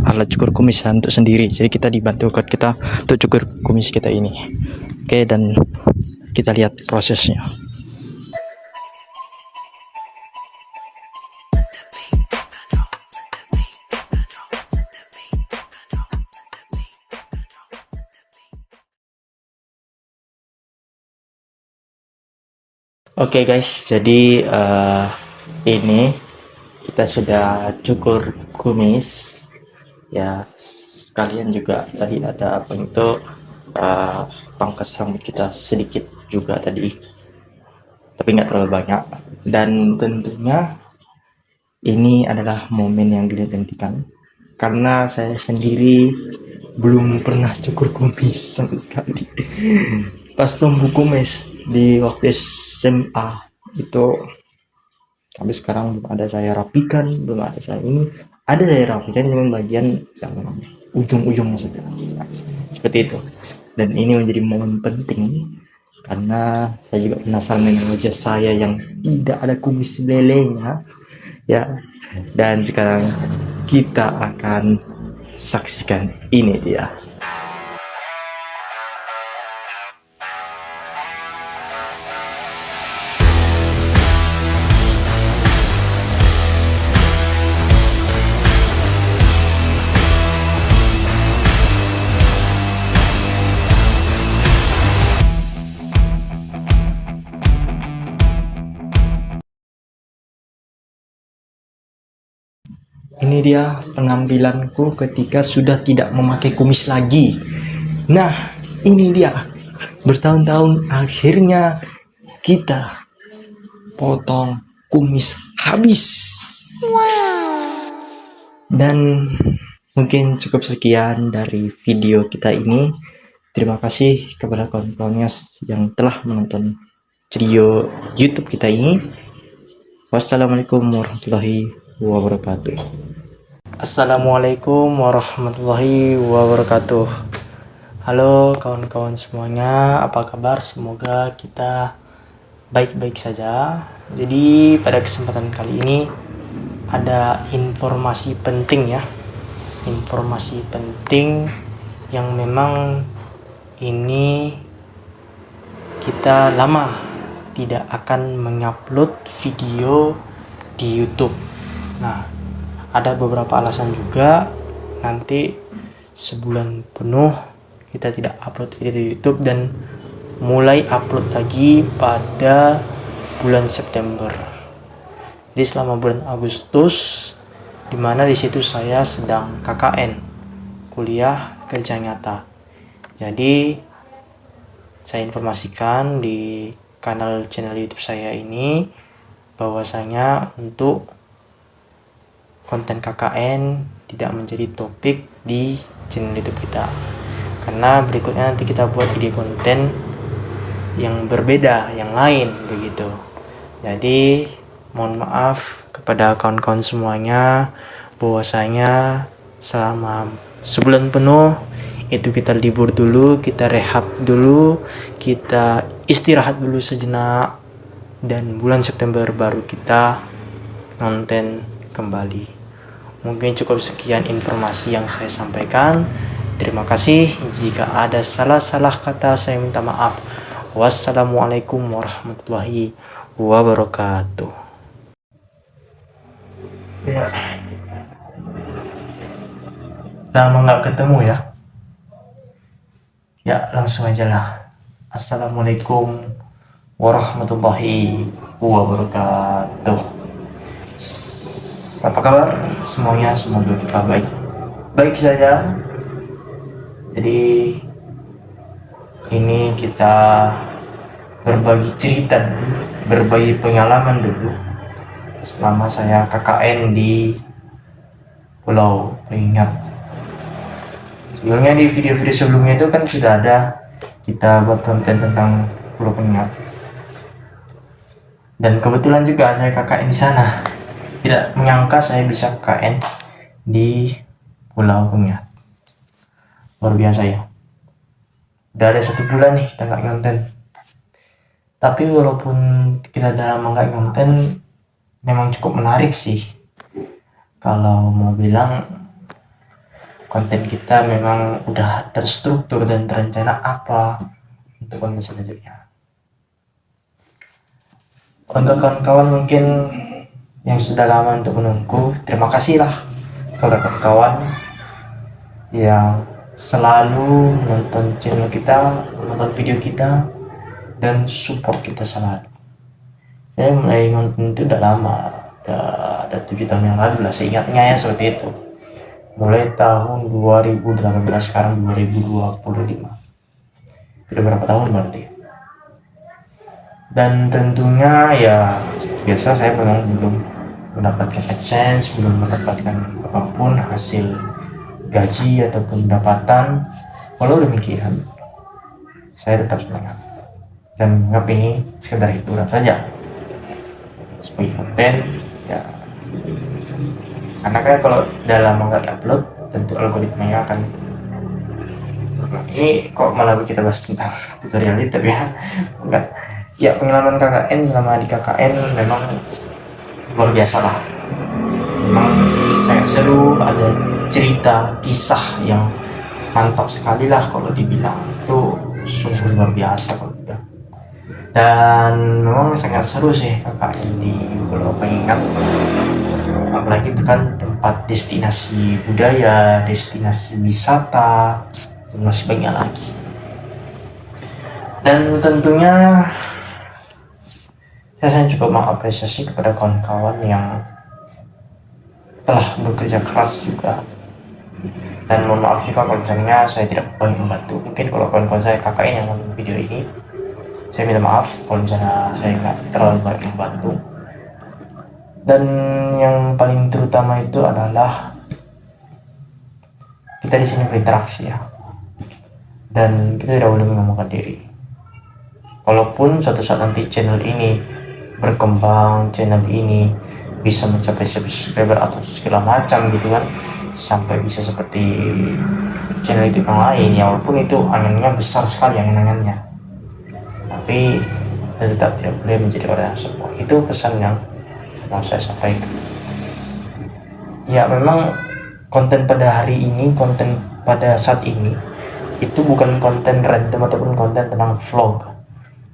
alat cukur kumis untuk sendiri, jadi kita dibantu kawan kita untuk cukur kumis kita ini. Oke, dan kita lihat prosesnya. Oke guys, jadi ini kita sudah cukur kumis ya. Sekalian juga tadi ada apa itu pangkas rambut kita sedikit juga tadi, tapi nggak terlalu banyak. Dan tentunya ini adalah momen yang dinantikan karena saya sendiri belum pernah cukur kumis sama sekali. Pas tumbuh kumis di waktu SMA itu sampai sekarang belum ada saya rapikan, belum ada saya ini. Ada saya rapikan cuma bagian yang ujung-ujung saja, seperti itu. Dan ini menjadi momen penting karena saya juga penasaran dengan wajah saya yang tidak ada kumis lelenya ya. Dan sekarang kita akan saksikan ini dia. Ini dia penampilanku ketika sudah tidak memakai kumis lagi. Nah, ini dia. Bertahun-tahun akhirnya kita potong kumis habis. Dan mungkin cukup sekian dari video kita ini. Terima kasih kepada kawan-kawannya yang telah menonton video YouTube kita ini. Wassalamualaikum warahmatullahi wabarakatuh. Assalamualaikum warahmatullahi wabarakatuh. Halo kawan-kawan semuanya, apa kabar? Semoga kita baik-baik saja. Jadi pada kesempatan kali ini ada informasi penting ya. Informasi penting yang memang ini kita lama tidak akan mengupload video di YouTube. Nah, ada beberapa alasan juga. Nanti sebulan penuh kita tidak upload video di YouTube dan mulai upload lagi pada bulan September. Jadi selama bulan Agustus, dimana di situ saya sedang KKN, kuliah kerja nyata. Jadi saya informasikan di channel YouTube saya ini bahwasanya untuk konten KKN tidak menjadi topik di channel YouTube kita, karena berikutnya nanti kita buat ide konten yang berbeda, yang lain begitu. Jadi mohon maaf kepada kawan-kawan semuanya bahwasanya selama sebulan penuh itu kita libur dulu, kita rehab dulu, kita istirahat dulu sejenak, dan bulan September baru kita konten kembali. Mungkin cukup sekian informasi yang saya sampaikan. Terima kasih. Jika ada salah-salah kata, saya minta maaf. Wassalamualaikum warahmatullahi wabarakatuh. Ya. Lama nggak ketemu ya. Ya, langsung aja lah. Assalamualaikum warahmatullahi wabarakatuh. Apa kabar semuanya? Semoga kita baik saja. Jadi ini kita berbagi cerita dulu, berbagi pengalaman dulu selama saya KKN di Pulau Penyengat. Sebelumnya di video-video sebelumnya itu kan sudah ada kita buat konten tentang Pulau Penyengat. Dan kebetulan juga saya KKN di sana. Tidak menyangka saya bisa KKN di Pulau Penyengat. Luar biasa ya. Udah ada 1 bulan nih kita nggak konten. Tapi walaupun kita udah lama nggak konten, memang cukup menarik sih. Kalau mau bilang konten kita memang udah terstruktur dan terencana apa untuk konten selanjutnya. Untuk kawan-kawan mungkin yang sudah lama untuk menunggu, terima kasih lah kepada kawan-kawan yang selalu menonton channel kita, menonton video kita, dan support kita selalu. Saya mulai nonton itu udah lama, udah ada 7 tahun yang lalu lah, seingatnya ya seperti itu. Mulai tahun 2018, sekarang 2025. Sudah berapa tahun berarti? Dan tentunya ya seperti biasa saya memang belum mendapatkan AdSense, belum mendapatkan apapun hasil gaji ataupun pendapatan. Walau demikian, saya tetap semangat dan menganggap ini sekedar hiburan saja sebagai konten ya. Karena kan kalau udah lama nggak upload, tentu algoritmanya akan ini kok malah kita bahas tentang tutorial itu ya. Enggak. Ya, pengalaman KKN selama di KKN memang luar biasa lah. Memang sangat seru, ada cerita, kisah yang mantap sekali lah kalau dibilang. Itu sungguh luar biasa kalau dibilang. Dan memang sangat seru sih KKN di Pulau Penyengat. Apalagi itu kan tempat destinasi budaya, destinasi wisata, dan masih banyak lagi. Dan tentunya saya sangat cukup mengapresiasi kepada kawan-kawan yang telah bekerja keras juga. Dan mohon maaf juga kalau misalnya saya tidak banyak membantu. Mungkin kalau kawan-kawan saya KKN yang nonton video ini, saya minta maaf kalau misalnya saya nggak terlalu banyak membantu. Dan yang paling terutama itu adalah kita di sini berinteraksi ya. Dan kita tidak boleh mengomongkan diri. Walaupun suatu saat nanti channel ini berkembang, channel ini bisa mencapai subscriber atau segala macam gitu kan, sampai bisa seperti channel YouTube yang lain ya, walaupun itu angannya besar sekali angan-angannya, tapi tetap tidak boleh menjadi orang yang sombong. Itu pesan yang mau saya sampaikan. Ya memang konten pada hari ini, konten pada saat ini itu bukan konten random ataupun konten tentang vlog,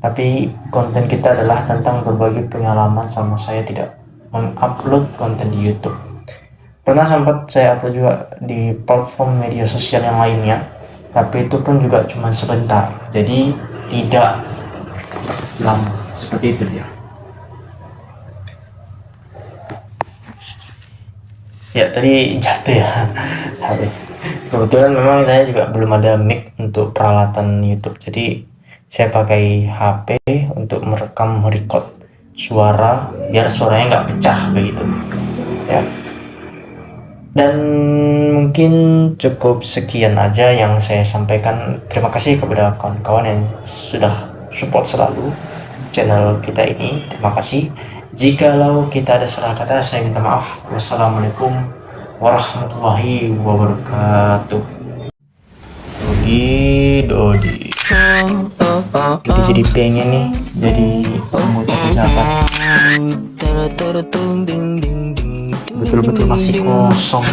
tapi konten kita adalah tentang berbagi pengalaman sama saya tidak mengupload konten di YouTube. Pernah sempat saya upload juga di platform media sosial yang lainnya, tapi itu pun juga cuma sebentar, jadi tidak lama seperti itu dia. Ya tadi jatuh ya HP. Kebetulan memang saya juga belum ada mic untuk peralatan YouTube, jadi saya pakai HP untuk merekam record suara biar suaranya nggak pecah begitu ya. Dan mungkin cukup sekian aja yang saya sampaikan. Terima kasih kepada kawan-kawan yang sudah support selalu channel kita ini. Terima kasih. Jikalau kita ada salah kata, saya minta maaf. Wassalamualaikum warahmatullahi wabarakatuh. Dodi kita jadi pengen nih jadi anggota pejabat, betul-betul masih kosong.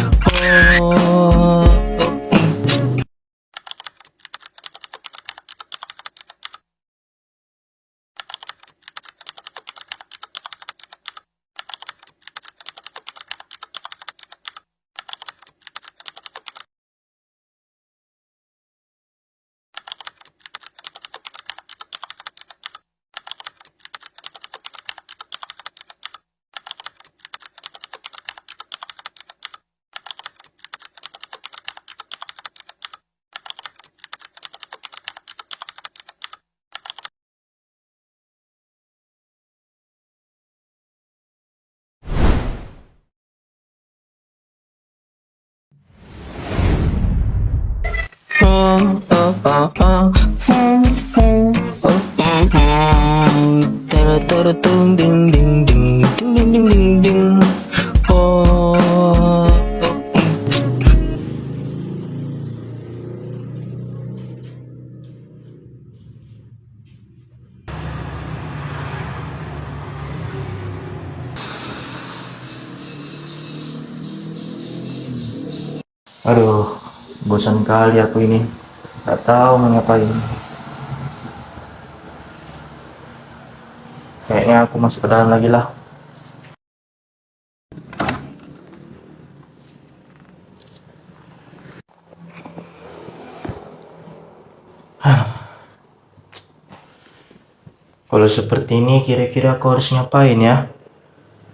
Tung ding ding ding ding ding ding ding ding. Oh. Aduh, bosan kali aku ini. Gak tahu mau ngapain. Kayaknya aku masuk ke dalam lagi lah. Kalau seperti ini kira-kira aku harus ngapain ya?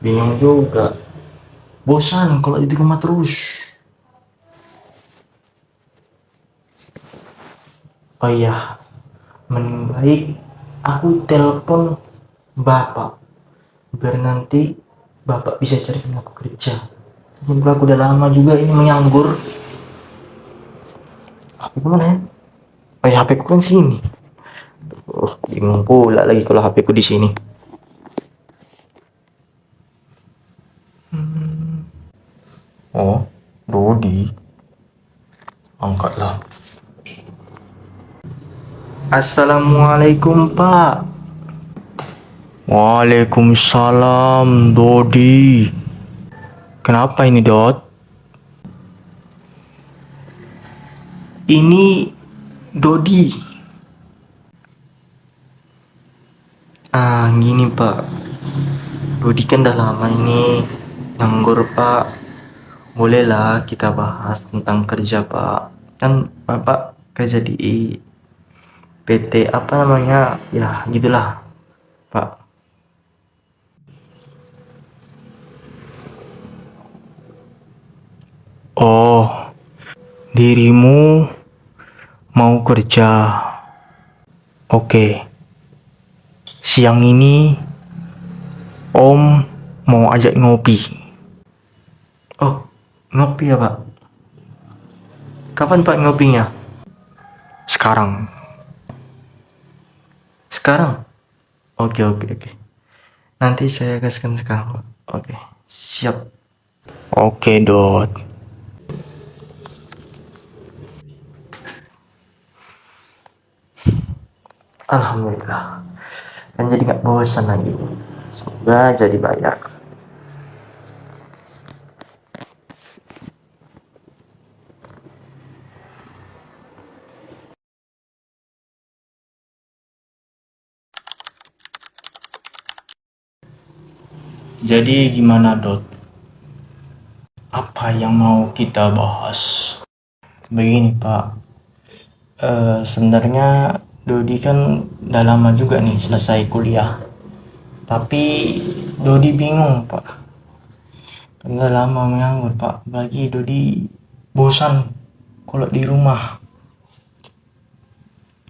Bingung juga. Bosan kalau di rumah terus. Oh iya, mending baik aku telepon bapak biar nanti bapak bisa cariin aku kerja. Juga aku udah lama juga ini menganggur. HP ku mana ya? Oh ya, HP ku kan sini. Oh, bingung pula lagi kalau HP ku di sini. Oh, Dodi. Angkatlah. Assalamualaikum, Pak. Waalaikumsalam, Dodi. Kenapa ini, Dot? Ini Dodi. Gini, Pak. Dodi kan dah lama ini nganggur, Pak. Bolehlah kita bahas tentang kerja, Pak. Kan Bapak kerja di PT apa namanya? Ya, gitulah, Pak. Oh, dirimu mau kerja. Oke. Siang ini Om mau ajak ngopi. Oh, ngopi ya, Pak? Kapan, Pak, ngopinya? Sekarang. Sekarang? Oke. Nanti saya kasihkan sekarang, Pak. Oke, siap. Oke, Dot. Alhamdulillah. Kan jadi gak bosan lagi. Semoga jadi bayar. Jadi gimana, Dot? Apa yang mau kita bahas? Begini, Pak. Sebenarnya Dodi kan udah lama juga nih selesai kuliah. Tapi Dodi bingung, Pak. Karena lama menganggur, Pak. Apalagi Dodi bosan kalau di rumah.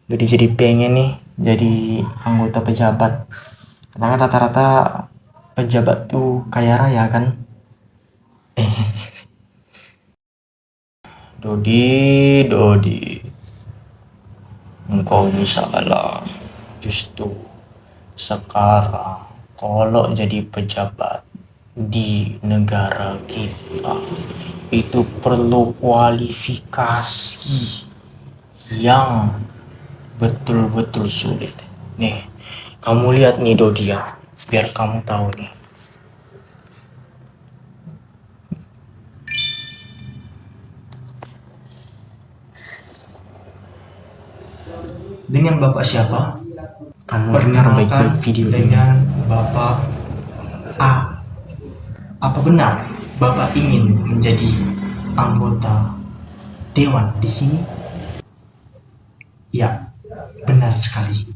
Dodi jadi pengen nih jadi anggota pejabat. Karena kan rata-rata pejabat tuh kaya raya kan. Dodi, engkau ini salah. Justru sekarang kalau jadi pejabat di negara kita itu perlu kualifikasi yang betul-betul sulit. Nih, kamu lihat nih, Dodi ya, biar kamu tahu nih. Dengan Bapak siapa? Kamu dengar baik-baik video dengan Bapak A. Apa benar Bapak ingin menjadi anggota dewan di sini? Ya, benar sekali.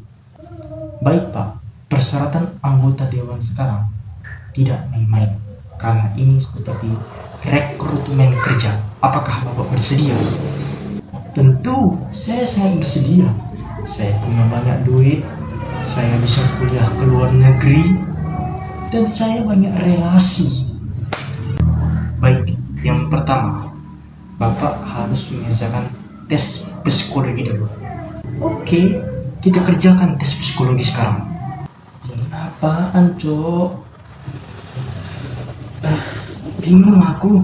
Baik, Pak, persyaratan anggota dewan sekarang tidak main-main karena ini seperti rekrutmen kerja. Apakah Bapak bersedia? Tentu, saya sangat bersedia. Saya punya banyak duit, saya bisa kuliah ke luar negeri, dan saya banyak relasi. Baik, yang pertama, Bapak harus mengerjakan tes psikologi dulu. Oke, kita kerjakan tes psikologi sekarang. Ini apaan, Cok? Bingung aku.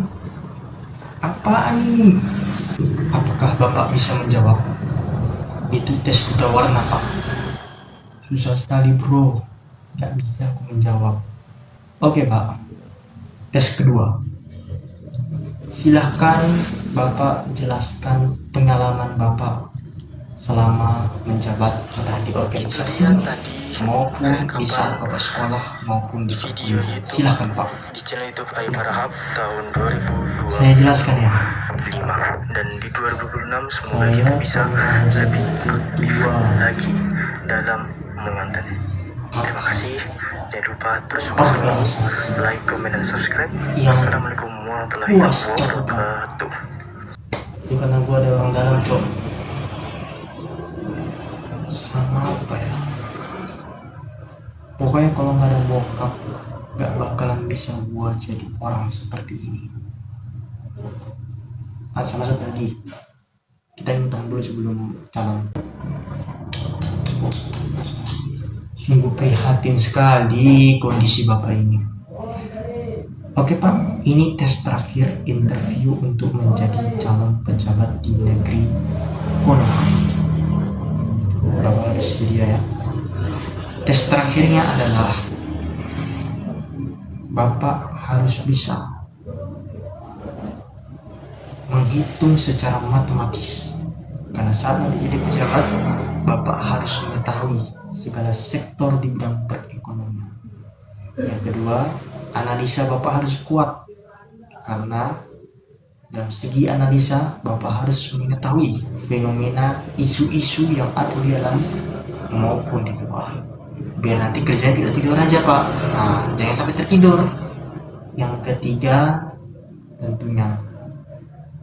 Apaan ini? Apakah Bapak bisa menjawab? Itu tes buta warna, Pak. Susah sekali, bro. Gak bisa aku menjawab. Oke, Pak. Tes kedua. Silahkan Bapak jelaskan pengalaman Bapak selama menjabat entah di organisasi maupun di saat Bapak sekolah maupun di video itu. Silahkan, Pak. Di channel YouTube Aib Rahab tahun 2025 Saya jelaskan ya. dan di 2026 semoga kita bisa lebih aktif lagi dalam mengonten. Terima kasih. Jangan lupa terus Organisasi like, comment, dan subscribe. yang Assalamualaikum warahmatullahi puas wabarakatuh. itu karena gua ada orang dalam, Cok. Sama apa ya? Pokoknya kalau nggak ada bokap, nggak bakalan bisa gua jadi orang seperti ini. Sama satu lagi, kita ngutang dulu sebelum calon. Sungguh prihatin sekali kondisi Bapak ini. Oke, Pak, ini tes terakhir interview untuk menjadi calon pejabat di negeri Konoha. Bapak harus sedia ya. Tes terakhirnya adalah Bapak harus bisa menghitung secara matematis. Karena saat nanti jadi pejabat, Bapak harus mengetahui segala sektor di bidang perekonomian. Yang kedua, analisa Bapak harus kuat. Karena dalam segi analisa, Bapak harus mengetahui fenomena isu-isu yang ada di dalam maupun di luar. Biar nanti kerjanya tidak tidur aja, Pak. Nah, jangan sampai tertidur. Yang ketiga, tentunya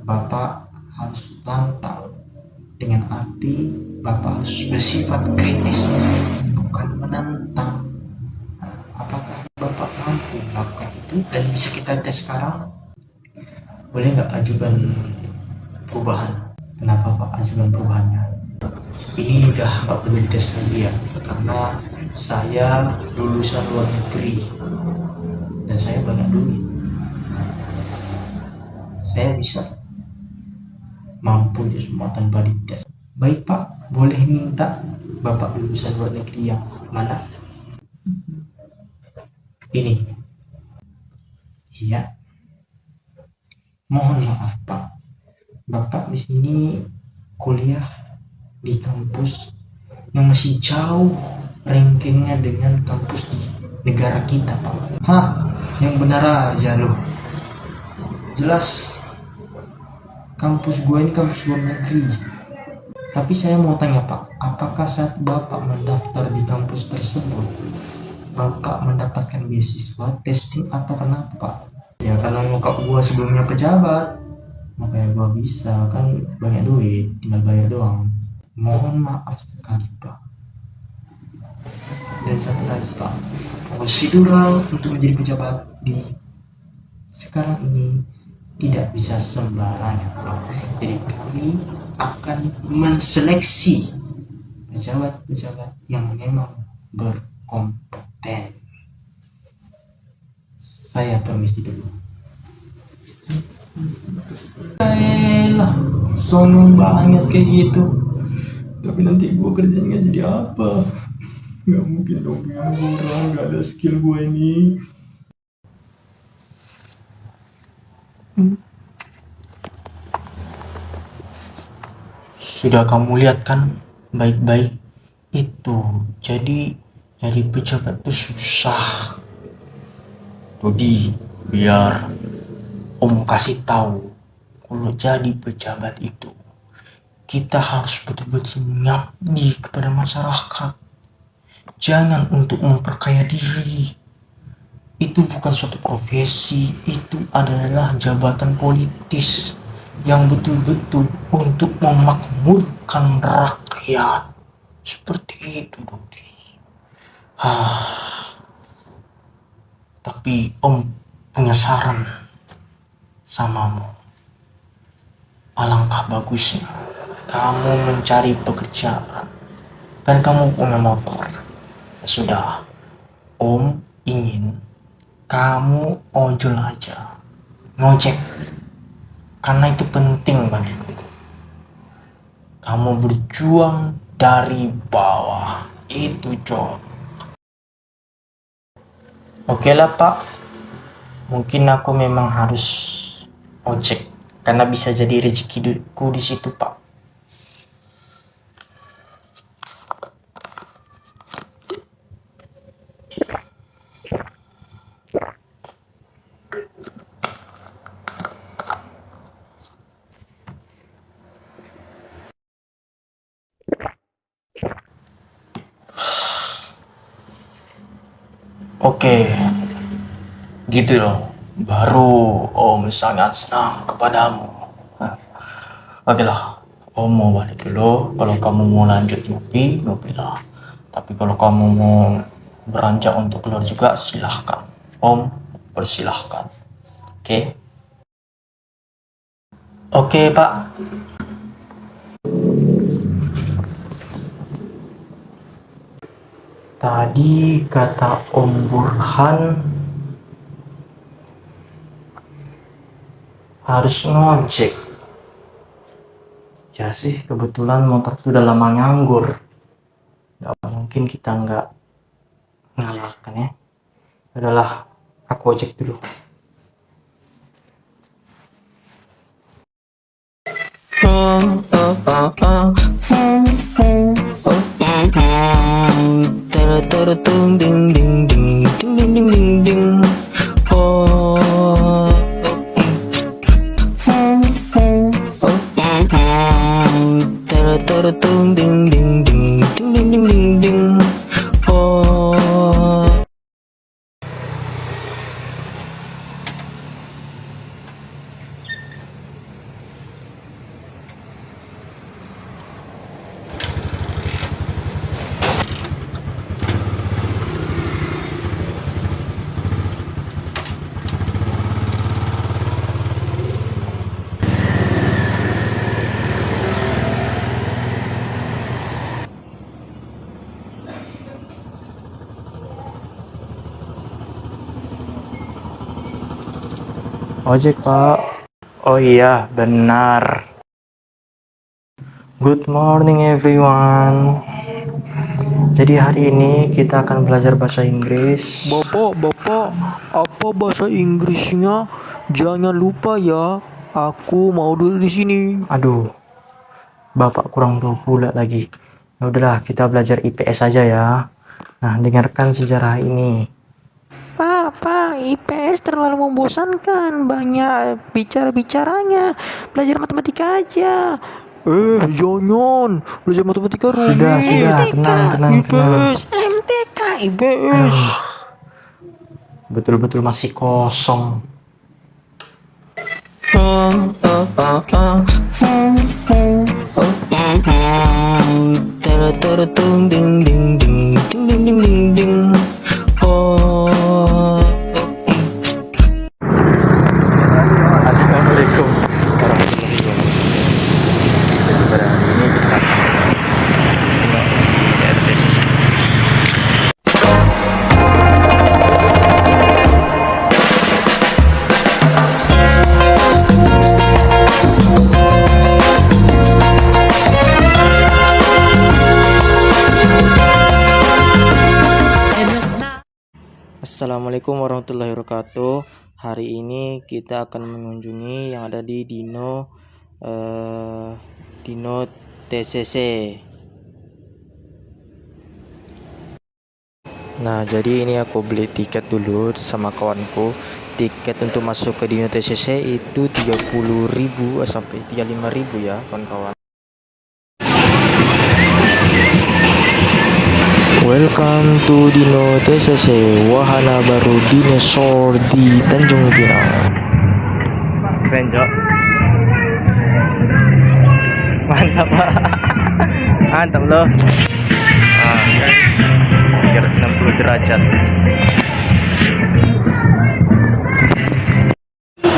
Bapak harus lantang. Dengan arti Bapak harus bersifat kritis, bukan menantang. Nah, apakah Bapak mampu melakukan itu? Dan bisa kita tes sekarang. Boleh nggak ajukan perubahan? Kenapa Pak ajukan perubahannya? Ini udah nggak perlu dites lagi ya, karena saya lulusan luar negeri dan saya banyak duit. Saya bisa mampu itu semua tanpa dites. Baik, Pak, boleh minta Bapak lulusan luar negeri yang mana? Ini. Iya. Mohon maaf, Pak. Bapak di sini kuliah di kampus yang masih jauh rankingnya dengan kampus di negara kita, Pak. Hah, yang benar aja loh. Jelas kampus gue ini kampus luar negeri. Tapi saya mau tanya, Pak, apakah saat Bapak mendaftar di kampus tersebut Bapak mendapatkan beasiswa, testing, atau kenapa, Pak? Ya karena nyokap gue sebelumnya pejabat, makanya gue bisa, kan banyak duit, tinggal bayar doang. Mohon maaf sekali, Pak. Dan satu lagi, Pak, prosedural untuk menjadi pejabat di sekarang ini tidak bisa sembarangan, Pak. Jadi kami akan menseleksi pejabat-pejabat yang memang berkompeten. Saya permisi dulu. Lah, songong banget kayak gitu. Tapi nanti gue kerjanya jadi apa? Gak mungkin dong pengangguran, gak ada skill gue ini. Sudah kamu lihat kan baik-baik itu. Jadi pejabat itu susah. Dodi, biar Om kasih tahu, kalau jadi pejabat itu kita harus betul-betul mengabdi kepada masyarakat. Jangan untuk memperkaya diri. Itu bukan suatu profesi, itu adalah jabatan politis yang betul-betul untuk memakmurkan rakyat. Seperti itu, Dodi. Tapi Om punya saran samamu. Alangkah bagusnya kamu mencari pekerjaan. Kan kamu punya motor. Ya sudah, Om ingin kamu ojol aja, ngojek. Karena itu penting bagiku. Kamu berjuang dari bawah, itu job. Oke lah Pak, mungkin aku memang harus ojek karena bisa jadi rezekiku di situ Pak. Oke, gitu dong. Baru Om sangat senang kepadamu. Oke lah, Om mau balik dulu. Kalau kamu mau lanjut ngopi, ngopilah. Tapi kalau kamu mau beranjak untuk keluar juga, silahkan. Om persilahkan. Oke? Oke Pak. Tadi kata Om Burhan harus ngojek. Ya sih, kebetulan motor itu udah lama nganggur. Gak mungkin kita nggak ngalahkan ya. Udahlah, aku ojek dulu. Tung ding ding ding ding ding ding ding ding. Oh, tung ding ding ding ding ding ding ding ding. Oh. Ojek Pak. Oh iya, benar. Good morning everyone. Jadi hari ini kita akan belajar bahasa Inggris. Bapak, apa bahasa Inggrisnya? Jangan lupa ya, aku mau duduk di sini. Aduh, Bapak kurang tahu pula lagi. Ya udahlah, kita belajar IPS aja ya. Nah, dengarkan sejarah ini. Pak, IPS terlalu membosankan, banyak bicaranya. Belajar matematika aja. Jangan, belajar matematika rumit. Sudah, tenang. IPS, MTK, IPS. Betul-betul masih kosong. Tung ding ding ding ding ding ding ding ding. Oh. Assalamualaikum warahmatullahi wabarakatuh. Jadi pada hari ini kita Assalamualaikum warahmatullahi wabarakatuh. Hari ini kita akan mengunjungi yang ada di Dino TCC. Nah, jadi ini aku beli tiket dulu sama kawanku. Tiket untuk masuk ke Dino TCC itu 30.000 sampai 35.000 ya, kawan-kawan. Welcome to Dino TCC, wahana baru dinosaur di Tanjung Pinang. Keren, Jok. Mantap, Pak. Mantap loh. 360 derajat.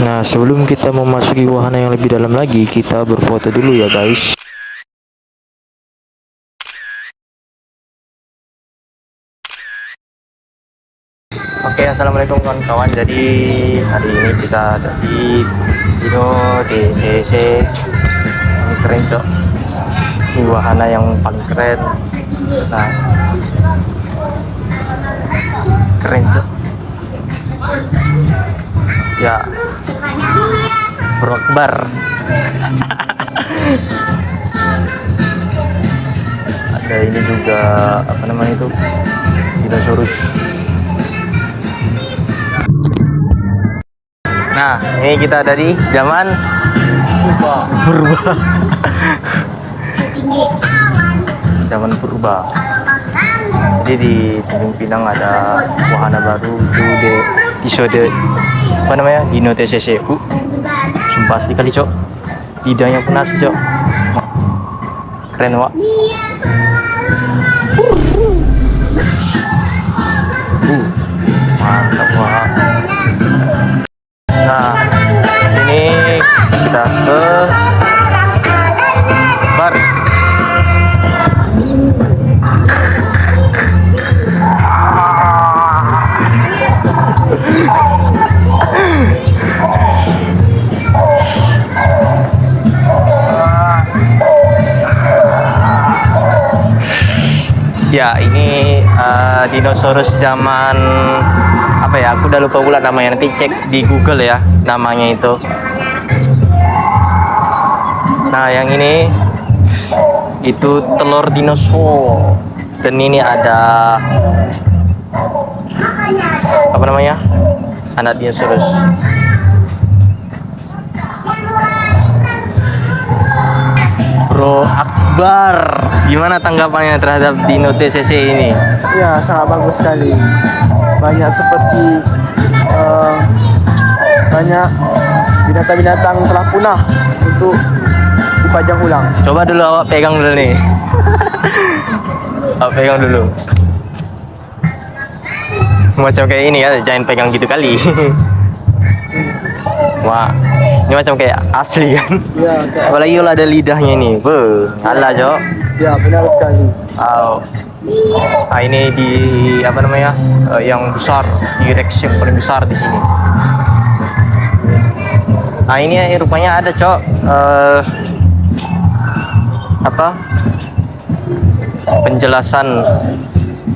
Nah, sebelum kita memasuki wahana yang lebih dalam lagi, kita berfoto dulu ya, guys. Oke, assalamualaikum kawan-kawan. Jadi hari ini kita ada di Dino DCC. Ini keren cok. Ini wahana yang paling keren. Nah, keren cok. Ya, Brokbar. Ada ini juga apa namanya itu? Dinosaurus. Nah, ini kita ada di zaman purba. Zaman purba. Jadi di Tanjung Pinang ada wahana baru itu di episode apa namanya Dino TCC. Sumpah asli kali cok. Lidahnya panas cok. Keren wak. Mantap wak. Nah, ini kita ke bar. Ya, ini dinosaurus zaman apa ya? Aku udah lupa pula namanya. Nanti cek di Google ya namanya itu. Nah, yang ini itu telur dinosaur. Dan ini ada apa namanya? Anak dinosaurus. Bro Akbar, gimana tanggapannya terhadap Dino TCC ini? Ya, sangat bagus sekali. Banyak seperti banyak binatang-binatang telah punah untuk dipajang ulang. Coba dulu awak pegang dulu nih. Awak pegang dulu. Macam kayak ini ya, jangan pegang gitu kali. Wah, ini macam kayak asli kan? Ya, kayak, Apalagi kalau ada lidahnya ini. Alah, Jok. ya benar sekali. Oh. Nah, ini di apa namanya? Yang besar, T-Rex yang paling besar di sini. Nah, ini rupanya ada, Cok. Apa? Penjelasan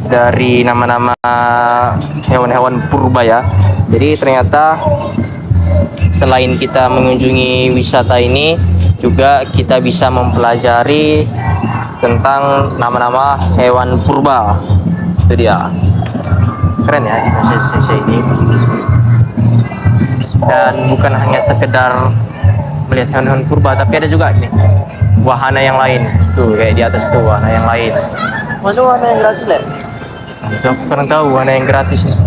dari nama-nama hewan-hewan purba ya. Jadi ternyata selain kita mengunjungi wisata ini, juga kita bisa mempelajari tentang nama-nama hewan purba. Itu dia. Keren ya di Indonesia ini. Dan bukan hanya sekedar melihat hewan-hewan purba, tapi ada juga nih wahana yang lain. Tuh kayak di atas tuh wahana yang lain. Mana warna yang gratis, Lek? Aku kurang tahu wahana yang gratis nih.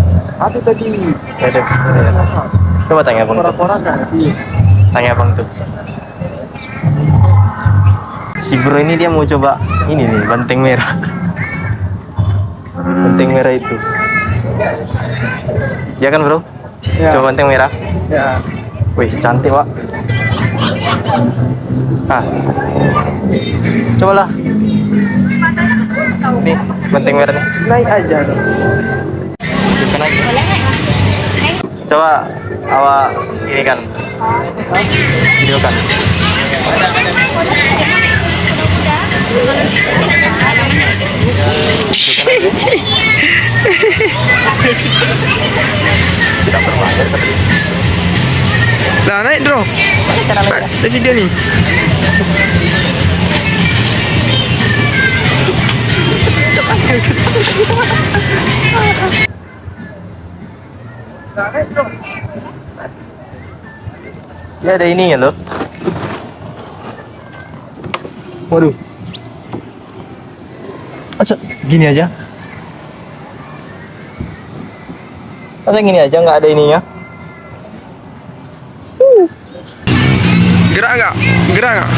Ada tadi. Ada. Coba tanya bang tuh. Orang-orang gratis. Tanya bang tuh. Si bro ini dia mau coba ini nih banteng merah. Banteng merah itu. Ya kan bro? Ya. Coba banteng merah. Ya. Wih cantik pak. Ah. Cobalah. Nih banteng merah nih. Naik aja dong. Hidupkan aja. Coba awak ini kan. Video kan. Tidak berbayar tapi Lah, naik dong. Ada video nih. Lah, naik dong. ya ada ininya loh. Waduh. Masa gini aja? Masa gini aja nggak ada ininya? Gerak nggak? Gerak nggak?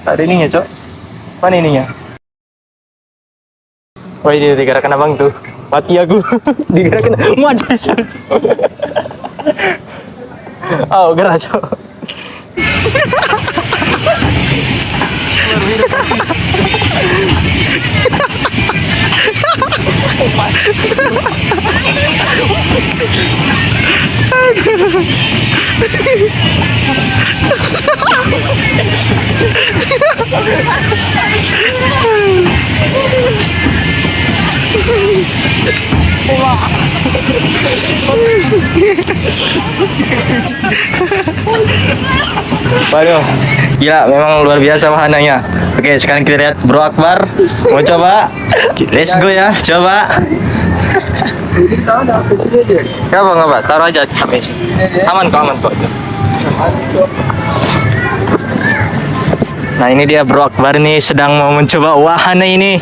Tak ada ininya, Cok. Mana ininya? Wah, ini digerakan abang tuh. Mati aku. Digerakan. Maju, Cok. Oh, gerak, Cok. Waduh, gila memang luar biasa wahananya. Oke, sekarang kita lihat Bro Akbar. Mau coba? Let's go ya, coba. Ini tahu dah apa sini aja. Nggak apa, taruh aja HP sini. Aman kok. Nah ini dia Bro Akbar nih sedang mau mencoba wahana ini.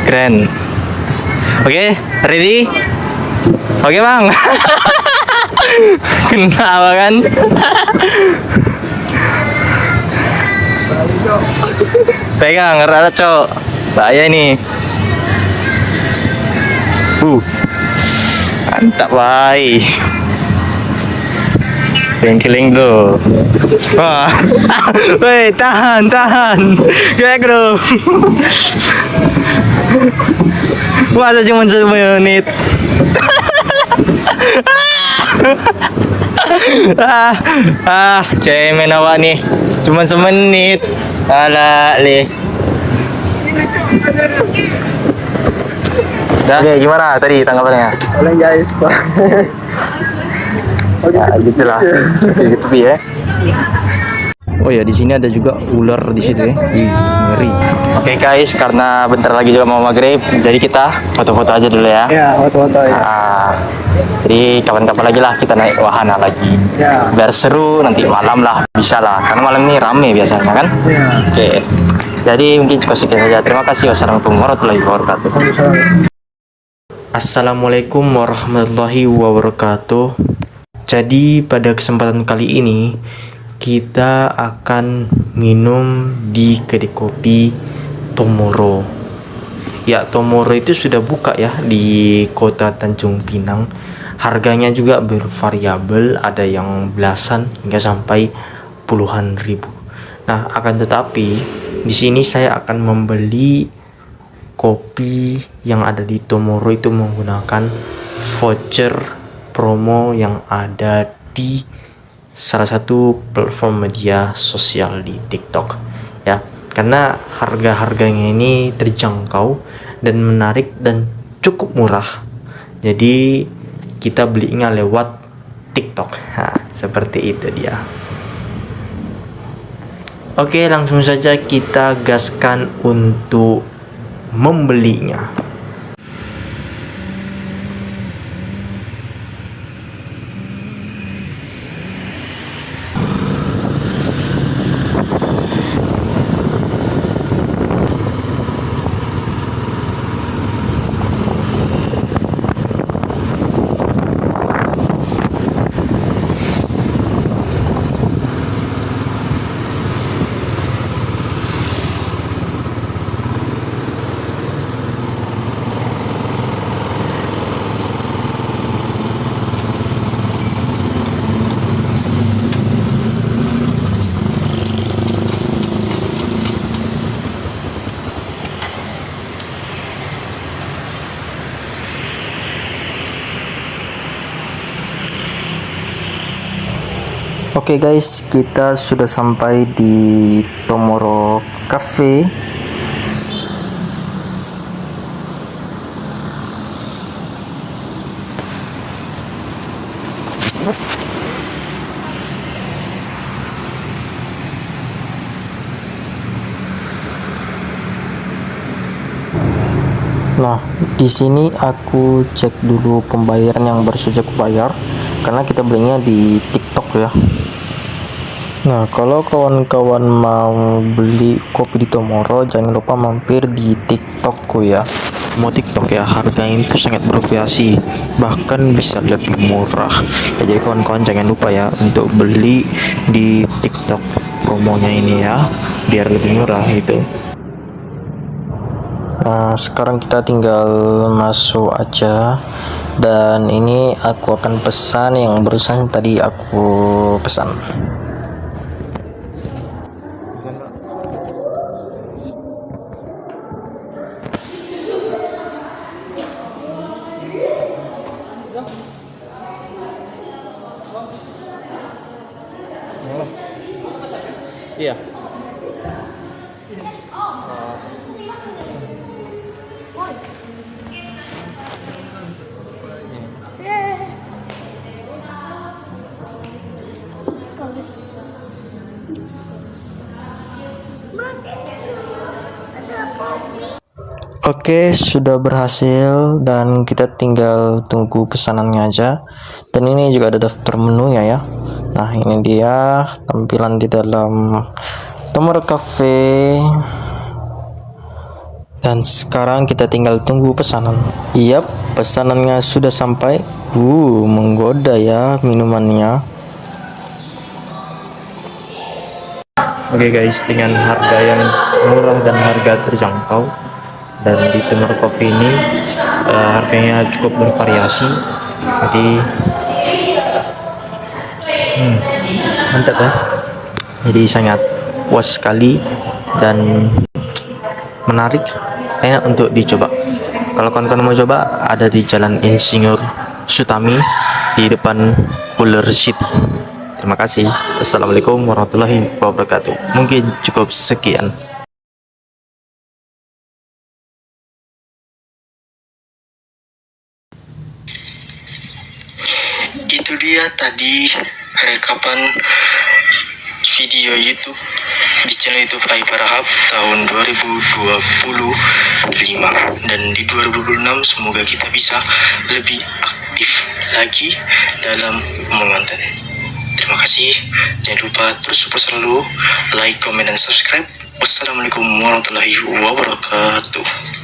Keren. Oke, ready? Oke bang. Kenapa kan? Pegang, rata cok. Bahaya ini. Mantap baik. Keling bro. Wah. Woi, tahan. Kayak bro. Masa cuma 1 menit. Cemen awak nih. Cuma 1 menit. Alah, le. Oke, gimana tadi tanggapannya? Oleh guys, Pak. Ya, gitulah. Gitu ya. Oh ya, di sini ada juga ular di situ ya. Ngeri. Oke guys, karena bentar lagi juga mau maghrib, jadi kita foto-foto aja dulu ya. Ya, foto-foto ya. Jadi kapan-kapan lagi lah kita naik wahana lagi. Ya. Biar seru nanti malam lah, bisa lah. Karena malam ini rame biasanya kan. Ya. Oke. Jadi mungkin cukup sekian saja. Terima kasih. Wassalamualaikum warahmatullahi wabarakatuh. Assalamualaikum warahmatullahi wabarakatuh. Jadi pada kesempatan kali ini kita akan minum di kedai kopi Tomorrow. Ya, Tomorrow itu sudah buka ya di kota Tanjung Pinang. Harganya juga bervariabel, ada yang belasan hingga sampai puluhan ribu. Nah, akan tetapi di sini saya akan membeli kopi yang ada di Tomorrow itu menggunakan voucher promo yang ada di salah satu platform media sosial di TikTok ya, karena harga-harganya ini terjangkau dan menarik dan cukup murah, jadi kita belinya lewat TikTok. Nah, seperti itu dia. Oke, langsung saja kita gaskan untuk membelinya. Oke guys, kita sudah sampai di Tomorrow Cafe. Nah, di sini aku cek dulu pembayaran yang baru saja aku bayar, karena kita belinya di TikTok ya. Nah, kalau kawan-kawan mau beli kopi di Tomorrow, jangan lupa mampir di TikTokku ya. Mau TikTok ya, harganya itu sangat bervariasi, bahkan bisa lebih murah. Ya, jadi kawan-kawan jangan lupa ya untuk beli di TikTok promonya ini ya, biar lebih murah itu. Nah, sekarang kita tinggal masuk aja, dan ini aku akan pesan yang barusan tadi aku pesan. Iya. Oke, sudah berhasil dan kita tinggal tunggu pesanannya aja. Dan ini juga ada daftar menu ya. Nah, ini dia tampilan di dalam Tomorrow Cafe. Dan sekarang kita tinggal tunggu pesanan. Yap, pesanannya sudah sampai. Menggoda ya minumannya. Oke guys, dengan harga yang murah dan harga terjangkau, dan di Tomorrow Coffee ini harganya cukup bervariasi, jadi mantap ya. Jadi sangat puas sekali dan menarik, enak untuk dicoba. Kalau kawan-kawan mau coba, ada di Jalan Insinyur Sutami di depan Cooler City. Terima kasih. Assalamualaikum warahmatullahi wabarakatuh. Mungkin cukup sekian. Itu dia tadi rekapan video YouTube di channel YouTube Aiparahap tahun 2025, dan di 2026 semoga kita bisa lebih aktif lagi dalam mengonten. Terima kasih, jangan lupa terus support selalu, like, comment, dan subscribe. Wassalamualaikum warahmatullahi wabarakatuh.